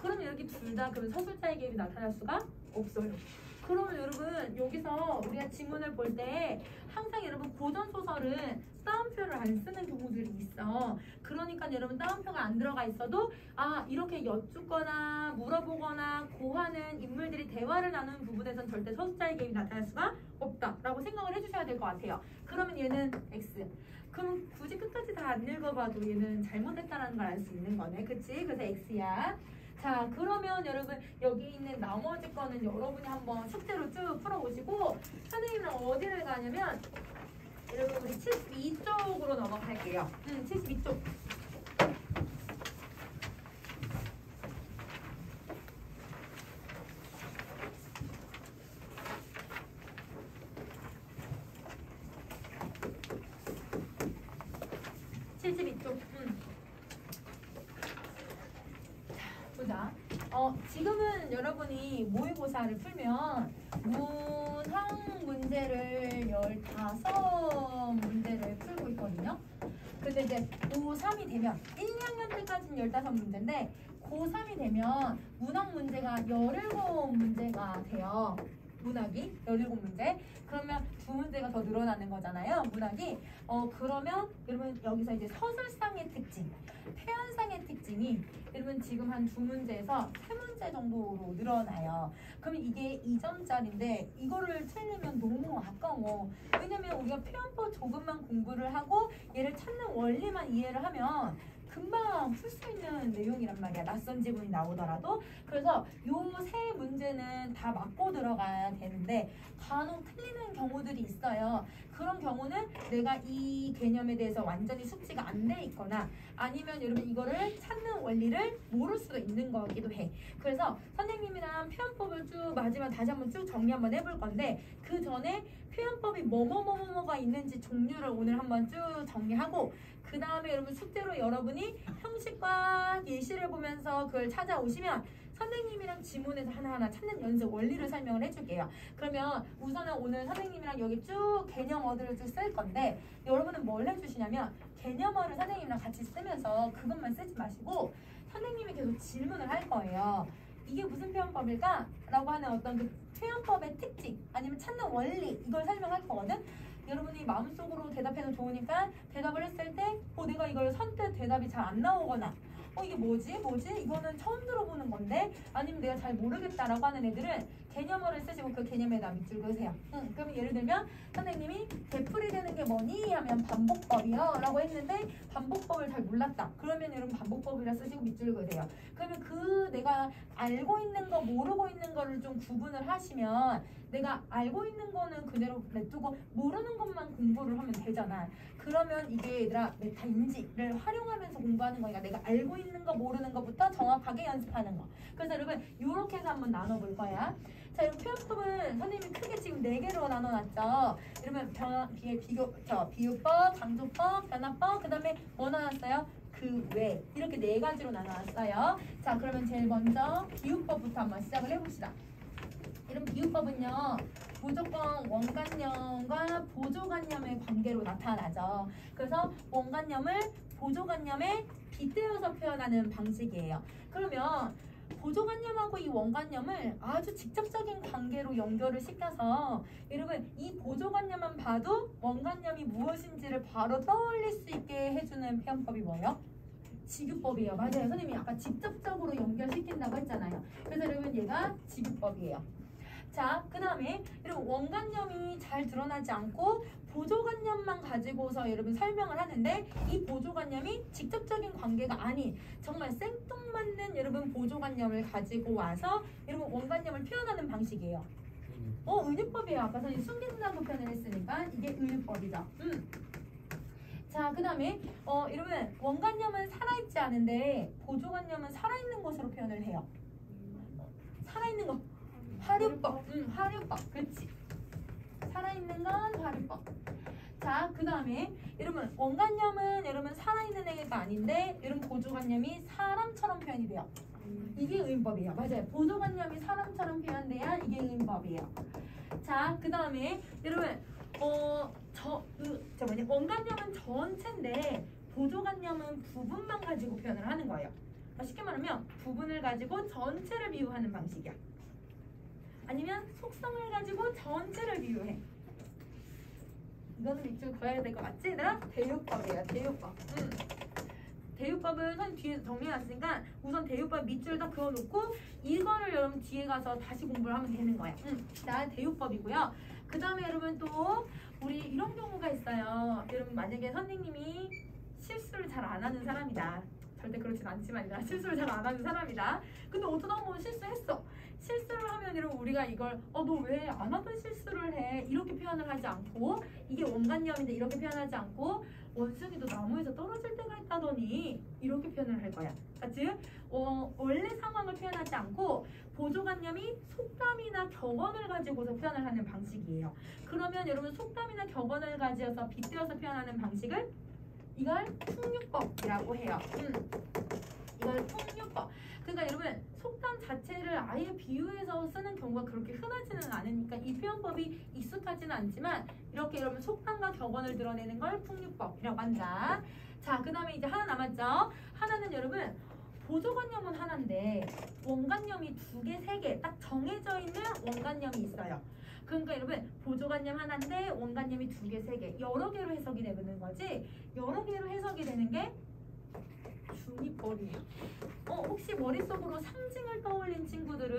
그러면 여기 둘 다 그러면 서술자의 개입이 나타날 수가 없어요. 그러면 여러분 여기서 우리가 지문을 볼 때 항상 여러분 고전 소설은 따옴표를 안 쓰는 경우들이 있어. 그러니까 여러분 따옴표가 안 들어가 있어도 아 이렇게 여쭙거나 물어보거나 고하는 인물들이 대화를 나누는 부분에선 절대 서술자의 개입이 나타날 수가 없다라고 생각을 해주셔야 될 것 같아요. 그러면 얘는 X. 그럼 굳이 끝까지 다 안 읽어봐도 얘는 잘못했다는 걸 알 수 있는 거네. 그치? 그래서 X야. 자 그러면 여러분 여기 있는 나머지 거는 여러분이 한번 숙제로 쭉 풀어보시고 선생님이랑 어디를 가냐면 여러분 우리 72쪽으로 넘어갈게요. 72쪽. 보자. 지금은 여러분이 모의고사를 풀면 문항 문제를 15문제를 풀고 있거든요. 근데 이제 고3이 되면 1, 2학년 때까지는 15문제인데 고3이 되면 문항 문제가 17문제가 돼요. 문학이 17문제. 그러면 2문제가 더 늘어나는 거잖아요. 문학이. 그러면 여러분 여기서 이제 서술상의 특징, 표현상의 특징이 여러분 지금 한 2문제에서 3문제 정도로 늘어나요. 그러면 이게 2점짜리인데 이거를 틀리면 너무 아까워. 왜냐면 우리가 표현법 조금만 공부를 하고 얘를 찾는 원리만 이해를 하면 금방 풀 수 있는 내용이란 말이야. 낯선 지문이 나오더라도. 그래서 요 세 문제는 다 맞고 들어가야 되는데 간혹 틀리는 경우들이 있어요. 그런 경우는 내가 이 개념에 대해서 완전히 숙지가 안 돼 있거나 아니면 여러분 이거를 찾는 원리를 모를 수도 있는 거기도 해. 그래서 선생님이랑 표현법을 쭉 마지막 다시 한번 쭉 정리 한번 해볼 건데 그 전에 표현법이 뭐가 있는지 종류를 오늘 한번 쭉 정리하고 그 다음에 여러분 숙제로 여러분이 형식과 예시를 보면서 그걸 찾아오시면 선생님이랑 지문에서 하나하나 찾는 연습 원리를 설명을 해줄게요. 그러면 우선은 오늘 선생님이랑 여기 쭉 개념어들을 쭉 쓸 건데 여러분은 뭘 해주시냐면 개념어를 선생님이랑 같이 쓰면서 그것만 쓰지 마시고 선생님이 계속 질문을 할 거예요. 이게 무슨 표현법일까? 라고 하는 어떤 그 표현법의 특징 아니면 찾는 원리 이걸 설명할 거거든. 여러분이 마음속으로 대답해도 좋으니까 대답을 했을 때 내가 이걸 선뜻 대답이 잘 안 나오거나 이게 뭐지? 이거는 처음 들어보는 건데 아니면 내가 잘 모르겠다라고 하는 애들은 개념어를 쓰시고 그 개념에다 밑줄 그으세요. 그럼 예를 들면 선생님이 되풀이 되는 게 뭐니? 하면 반복법이요 라고 했는데 반복법을 잘 몰랐다. 그러면 여러분 반복법이라 쓰시고 밑줄 그으세요. 그러면 그 내가 알고 있는 거 모르고 있는 거를 좀 구분을 하시면 내가 알고 있는 거는 그대로 냅두고 모르는 것만 공부를 하면 되잖아. 그러면 이게 얘들아 메타 인지를 활용하면서 공부하는 거니까 내가 알고 있는 거 모르는 것부터 정확하게 연습하는 거. 그래서 여러분 이렇게 해서 한번 나눠볼 거야. 자, 이 표현법은 선생님이 크게 지금 4개로 나눠놨죠. 이러면 비유법, 강조법, 변화법, 그 다음에 뭐 나눴어요? 그 외. 이렇게 4가지로 나눠놨어요. 자, 그러면 제일 먼저 비유법부터 한번 시작을 해봅시다. 이런 비유법은요. 무조건 원관념과 보조관념의 관계로 나타나죠. 그래서 원관념을 보조관념에 빗대어서 표현하는 방식이에요. 그러면 보조관념하고 이 원관념을 아주 직접적인 관계로 연결을 시켜서 여러분 이 보조관념만 봐도 원관념이 무엇인지를 바로 떠올릴 수 있게 해주는 표현법이 뭐예요? 지규법이에요. 맞아요. 선생님이 아까 직접적으로 연결시킨다고 했잖아요. 그래서 여러분 얘가 지규법이에요. 자, 그 다음에 여러분 원관념이 잘 드러나지 않고 보조관념만 가지고서 여러분 설명을 하는데 이 보조관념이 직접적인 관계가 아닌 정말 생뚱맞는 여러분 보조관념을 가지고 와서 여러분 원관념을 표현하는 방식이에요. 은유법이에요. 아까 선생님 숨긴다고 표현을 했으니까 이게 은유법이죠. 자, 그 다음에 여러분 원관념은 살아있지 않은데 보조관념은 살아있는 것으로 표현을 해요. 살아있는 것 화류법. 화류법. 그렇지. 살아있는 건 화류법. 자, 그 다음에 여러분 원관념은 여러분 살아있는 애가 아닌데 여러분 보조관념이 사람처럼 표현이 돼요. 이게 의인법이에요. 맞아요. 보조관념이 사람처럼 표현돼야 이게 의인법이에요. 자, 그 다음에 여러분 원관념은 전체인데 보조관념은 부분만 가지고 표현을 하는 거예요. 쉽게 말하면 부분을 가지고 전체를 비유하는 방식이야. 아니면 속성을 가지고 전체를 비유해. 이거는 밑줄 그어야 될 것 같지? 얘들아? 대유법이에요. 대유법. 대유법을 선 뒤에 정리해놨으니까 우선 대유법 밑줄 다 그어놓고 이거를 여러분 뒤에 가서 다시 공부를 하면 되는 거야. 자, 대유법이고요. 그 다음에 여러분 또 우리 이런 경우가 있어요. 여러분 만약에 선생님이 실수를 잘 안 하는 사람이다. 절대 그렇진 않지만 실수를 잘 안 하는 사람이다. 근데 어쩌다 보면 실수했어. 실수를 하면 여러분 우리가 이걸 너 왜 안 하던 실수를 해? 이렇게 표현을 하지 않고 이게 원관념인데 이렇게 표현하지 않고 원숭이도 나무에서 떨어질 때가 있다더니 이렇게 표현을 할 거야. 즉 원래 상황을 표현하지 않고 보조관념이 속담이나 격언을 가지고서 표현을 하는 방식이에요. 그러면 여러분 속담이나 격언을 가지어서 빗대어서 표현하는 방식을 이걸 풍류법이라고 해요. 이걸 풍류법. 그러니까 여러분 속담 자체를 아예 비유해서 쓰는 경우가 그렇게 흔하지는 않으니까 이 표현법이 익숙하지는 않지만 이렇게 여러분 속담과 격언을 드러내는 걸 풍류법이라고 한다. 자, 그 다음에 이제 하나 남았죠. 하나는 여러분 보조관념은 하나인데 원관념이 2개, 3개 딱 정해져 있는 원관념이 있어요. 그러니까 여러분 보조관념 하나인데 원관념이 2개, 3개 여러 개로 해석이 되는 거지. 여러 개로 해석이 되는 게 중이법이에요. 혹시 머릿속으로 상징을 떠올린 친구들은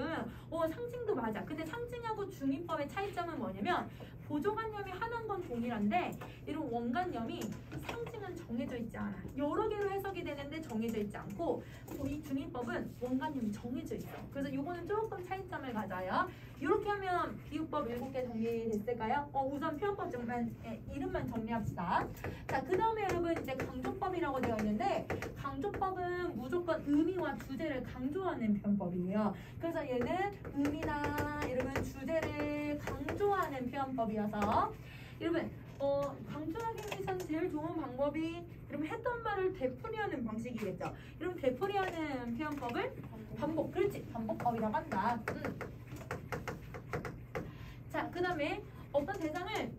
상징도 맞아. 근데 상징하고 중이법의 차이점은 뭐냐면 보조관념이 하나인 건 동일한데 이런 원관념이 상징은 정해져 있지 않아. 여러 개로 해석이 되는데 정해져 있지 않고 이 중이법은 원관념이 정해져 있어. 그래서 이거는 조금 차이점을 가져요. 이렇게 하면 비유법 7개 정리됐을까요? 우선 표현법 이름만 정리합시다. 자, 그 다음에 여러분 이제 강조법이라고 되어 있는데 강조법은 무조건 의미와 주제를 강조하는 표현법이에요. 그래서 얘는 의미나 여러분 주제를 강조하는 표현법이어서 여러분 강조하기 위해서는 제일 좋은 방법이 여러분 했던 말을 되풀이하는 방식이겠죠. 여러분 되풀이하는 표현법을 반복, 그렇지, 반복법이라고 한다. 자, 그 다음에 어떤 대상을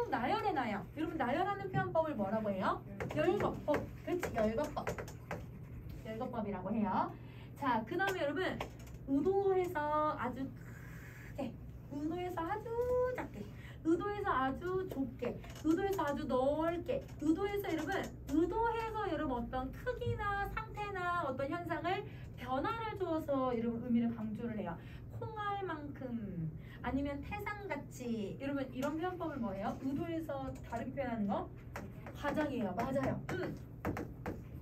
나열해놔요. 여러분 나열하는 표현법을 뭐라고 해요? 열거법. 그렇지, 열거법. 열거법이라고 해요. 자, 그 다음에 여러분 의도해서 아주 크게, 의도해서 아주 작게, 의도해서 아주 좁게, 의도해서 아주 넓게, 의도해서 여러분 어떤 크기나 상태나 어떤 현상을 변화를 주어서 여러분 의미를 강조를 해요. 콩알만큼 아니면 태산같이. 여러분 이런 표현법을 뭐예요? 의도해서 다르게 표현하는 거? 과장이에요. 맞아요.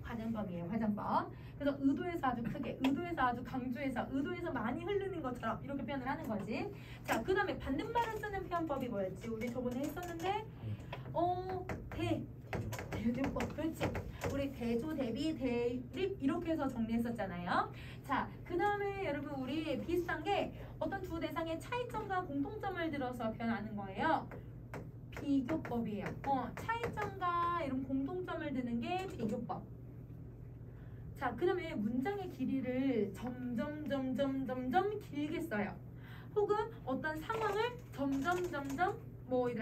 과장법이에요. 과장법. 그래서 의도해서 아주 크게, 의도해서 아주 강조해서, 의도해서 많이 흐르는 것처럼 이렇게 표현을 하는 거지. 자, 그 다음에 반대말을 쓰는 표현법이 뭐였지? 우리 저번에 했었는데 대조법. 그렇지. 우리 대조, 대비, 대립 이렇게 해서 정리했었잖아요. 자, 그 다음에 여러분 우리 비슷한 게 어떤 두 대상의 차이점과 공통점을 들어서 표현하는 거예요. 비교법이에요. 차이점과 이런 공통점을 드는 게 비교법. 자, 그 다음에 문장의 길이를 점점 길게 써요. 혹은 어떤 상황을 점점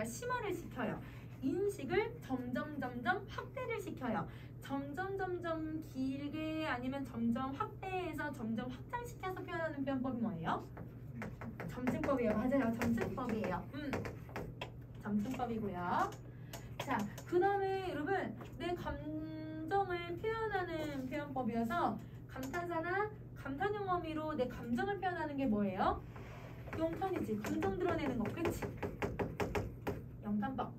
심화를 시켜요. 인식을 점점 확대를 시켜요. 점점 길게 아니면 점점 확대해서 점점 확장시켜서 표현하는 표현법이 뭐예요? 점증법이에요. 맞아요. 점증법이에요. 점증법이고요. 자, 그 다음에 여러분 내 감정을 표현하는 표현법이어서 감탄사나 감탄용 어미로 내 감정을 표현하는 게 뭐예요? 영탄이지. 감정 드러내는 거. 그치? 영탄법.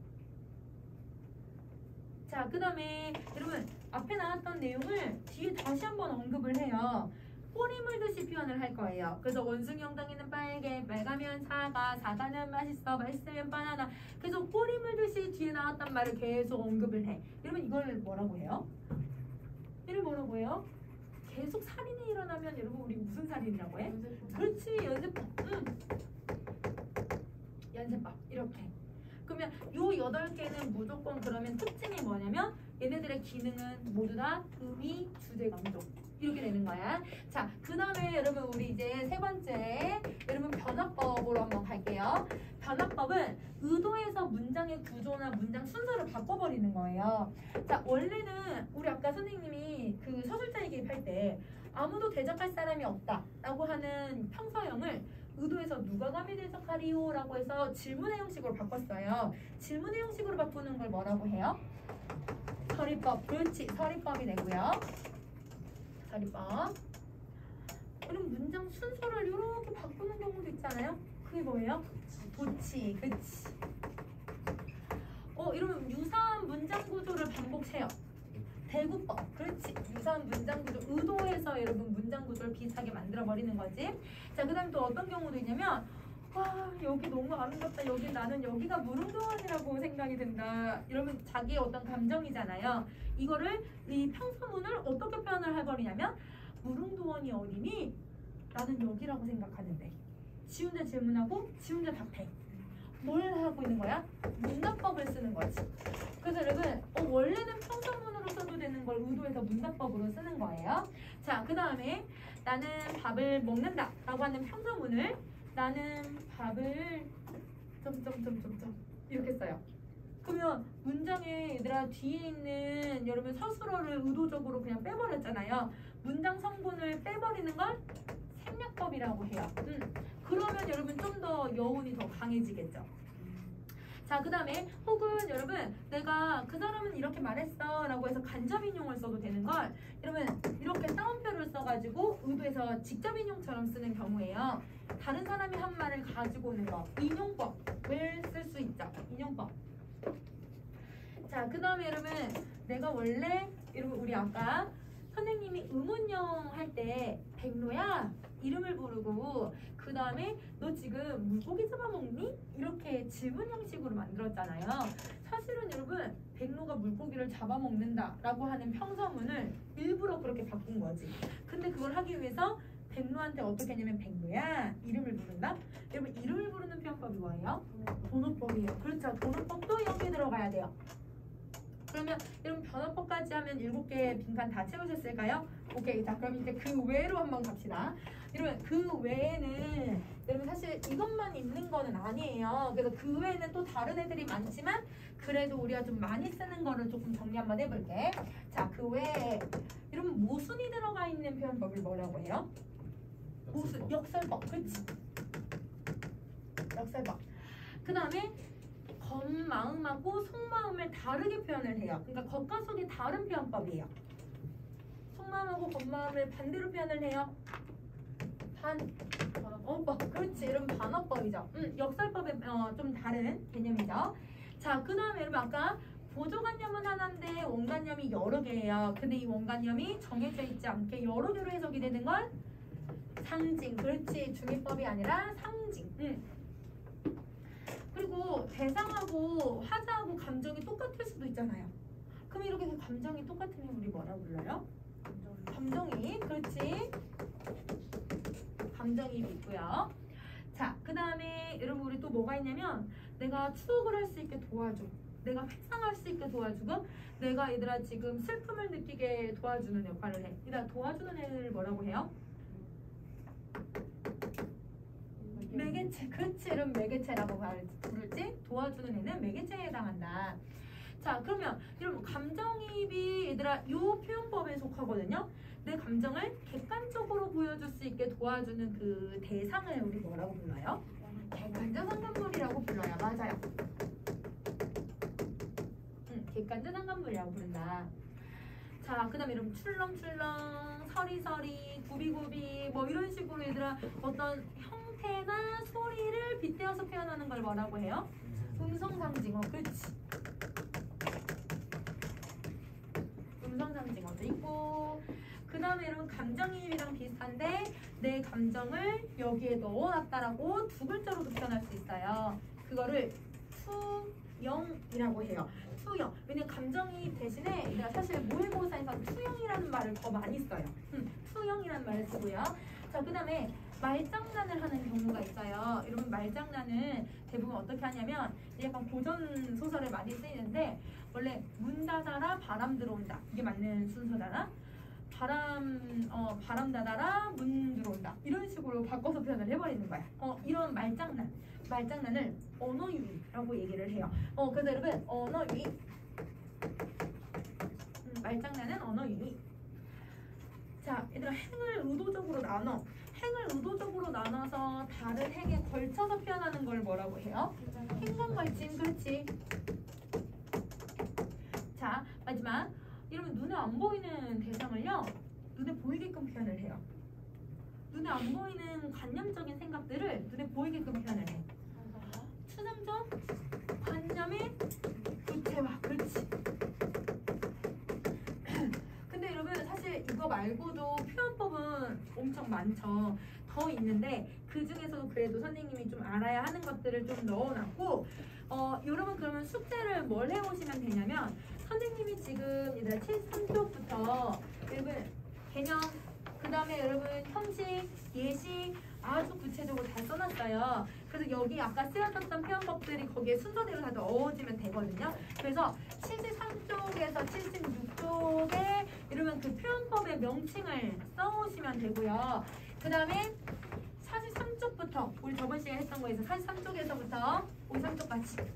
자, 그 다음에 여러분 앞에 나왔던 내용을 뒤에 다시 한번 언급을 해요. 꼬리 물듯이 표현을 할 거예요. 그래서 원숭이 엉덩이는 빨개, 빨가면 사과, 사과는 맛있어, 맛있으면 바나나. 그래서 꼬리 물듯이 뒤에 나왔단 말을 계속 언급을 해. 여러분 이걸 뭐라고 해요? 이를 뭐라고 해요? 계속 살인이 일어나면 여러분 우리 무슨 살인이라고 해? 그렇지, 연쇄법. 연쇄법. 이렇게. 그러면 요 8개는 무조건 그러면 특징이 뭐냐면 얘네들의 기능은 모두 다 의미, 주제, 강조 이렇게 되는 거야. 자, 그 다음에 여러분 우리 이제 세 번째 여러분 변화법으로 한번 갈게요. 변화법은 의도에서 문장의 구조나 문장 순서를 바꿔버리는 거예요. 자, 원래는 우리 아까 선생님이 그 서술자에 개입할 때 아무도 대적할 사람이 없다 라고 하는 평서형을 의도에서 누가 감히 대적하리요? 라고 해서 질문의 형식으로 바꿨어요. 질문의 형식으로 바꾸는 걸 뭐라고 해요? 서리법. 그렇지. 서리법이 되고요. 서리법. 이런 문장 순서를 이렇게 바꾸는 경우도 있잖아요. 그게 뭐예요? 도치. 그치. 이러면 유사한 문장 구조를 반복해요. 대구법. 그렇지. 유사한 문장 구조. 의도해서 여러분 문장 구조를 비슷하게 만들어버리는 거지. 자, 그 다음에 또 어떤 경우도 있냐면 와, 여기 너무 아름답다. 여기 나는 여기가 무릉도원이라고 생각이 든다. 이러면 자기의 어떤 감정이잖아요. 이거를 이 평서문을 어떻게 표현을 해버리냐면 무릉도원이 어디니? 나는 여기라고 생각하는데. 지 혼자 질문하고 지 혼자 답해. 뭘 하고 있는 거야? 문답법을 쓰는 거지. 그래서 여러분 원래는 평서문으로 써도 되는 걸 의도해서 문답법으로 쓰는 거예요. 자, 그 다음에 나는 밥을 먹는다 라고 하는 평서문을 나는 밥을 점점점점점 이렇게 써요. 그러면 문장에 얘들아 뒤에 있는 여러분 서술어를 의도적으로 그냥 빼버렸잖아요. 문장 성분을 빼버리는 걸 생략법이라고 해요. 그러면 여러분 좀 더 여운이 더 강해지겠죠. 자, 그 다음에 혹은 여러분 내가 그 사람은 이렇게 말했어 라고 해서 간접 인용을 써도 되는 걸 여러분 이렇게 따옴표를 써가지고 의도해서 직접 인용처럼 쓰는 경우에요. 다른 사람이 한 말을 가지고 오는 거 인용법을 쓸 수 있죠. 인용법. 자, 그 다음에 여러분 내가 원래 여러분 우리 아까 선생님이 의문형 할 때 백로야 이름을 부르고 그 다음에 너 지금 물고기 잡아먹니? 이렇게 질문 형식으로 만들었잖아요. 사실은 여러분 백로가 물고기를 잡아먹는다 라고 하는 평서문을 일부러 그렇게 바꾼 거지. 근데 그걸 하기 위해서 백로한테 어떻게 하냐면 백로야 이름을 부른다? 여러분 이름을 부르는 표현법이 뭐예요? 도노법이에요. 그렇죠. 도노법도 여기 들어가야 돼요. 그러면 여러분 변화법까지 하면 7개 빈칸 다 채우셨을까요? 오케이. 자, 그럼 이제 그 외로 한번 갑시다. 여러분 그 외에는 여러분 사실 이것만 있는 거는 아니에요. 그래서 그 외에는 또 다른 애들이 많지만 그래도 우리가 좀 많이 쓰는 거를 조금 정리 한번 해볼게. 자, 그 외에 여러분 모순이 들어가 있는 표현법을 뭐라고 해요? 모순, 역설법. 그치? 역설법. 그 다음에 겉마음하고 속마음을 다르게 표현을 해요. 그러니까 겉과 속이 다른 표현법이에요. 속마음하고 겉마음을 반대로 표현을 해요. 반어법. 그렇지. 이런 반어법이죠. 역설법의 좀 다른 개념이죠. 자, 그 다음에 여러분 아까 보조관념은 하나인데 원관념이 여러 개예요. 근데 이 원관념이 정해져 있지 않게 여러 개로 해석이 되는 걸 상징. 그렇지. 중의법이 아니라 상징. 그리고 대상하고 화자하고 감정이 똑같을 수도 있잖아요. 그럼 이렇게 감정이 똑같으면 우리 뭐라고 불러요? 감정이. 그렇지. 감정이입이 있고요. 자, 그 다음에 여러분 우리 또 뭐가 있냐면 내가 추억을 할 수 있게 도와줘. 내가 회상할 수 있게 도와주고 내가 얘들아 지금 슬픔을 느끼게 도와주는 역할을 해. 얘들아 도와주는 애를 뭐라고 해요? 매개체. 그렇지. 이런 매개체라고 부르지. 도와주는 애는 매개체에 해당한다. 자, 그러면 여러분 감정이입이 얘들아 요 표현법에 속하거든요. 내 감정을 객관적으로 보여줄 수 있게 도와주는 그 대상을 우리 뭐라고 불러요? 객관적 상관물이라고 불러요. 맞아요. 객관적 상관물이라고 부른다. 자, 그 다음에 이런 출렁출렁, 서리서리, 구비구비 뭐 이런 식으로 얘들아 어떤 형태나 소리를 빗대어서 표현하는 걸 뭐라고 해요? 음성상징어. 그렇지. 음성상징어도 있고, 그 다음에 여러분 감정이입이랑 비슷한데 내 감정을 여기에 넣어놨다라고 두 글자로도 표현할 수 있어요. 그거를 투영이라고 해요. 투영. 왜냐면 감정이입 대신에 내가 사실 모의고사에서 투영이라는 말을 더 많이 써요. 투영이라는 말을 쓰고요. 자, 그 다음에 말장난을 하는 경우가 있어요. 여러분 말장난은 대부분 어떻게 하냐면 약간 고전 소설에 많이 쓰이는데 원래 문 닫아라 바람 들어온다. 이게 맞는 순서잖아. 바람 닫아라 문 들어온다. 이런 식으로 바꿔서 표현을 해버리는 거야. 이런 말장난을 언어유희라고 얘기를 해요. 그래서 여러분 언어유희. 말장난은 언어유희. 자, 얘들아 행을 의도적으로 나눠. 행을 의도적으로 나눠서 다른 행에 걸쳐서 표현하는 걸 뭐라고 해요? 행간걸침. 그렇지. 자, 마지막. 여러분 눈에 안 보이는 대상을요 눈에 보이게끔 표현을 해요. 눈에 안 보이는 관념적인 생각들을 눈에 보이게끔 표현을 해. 추상적 관념의 구체화. 그렇지. 근데 여러분 사실 이거 말고도 표현법은 엄청 많죠. 더 있는데 그 중에서도 그래도 선생님이 좀 알아야 하는 것들을 좀 넣어놨고, 여러분 그러면 숙제를 뭘 해오시면 되냐면 선생님이 지금 얘들아 73쪽부터 여러분 개념, 그 다음에 여러분 형식, 예시 아주 구체적으로 다 써놨어요. 그래서 여기 아까 쓰였던 표현법들이 거기에 순서대로 다 넣어지면 되거든요. 그래서 73쪽에서 76쪽에 이러면 그 표현법의 명칭을 써오시면 되고요. 그 다음에 43쪽부터 우리 저번 시간에 했던 거에서 43쪽에서부터 53쪽까지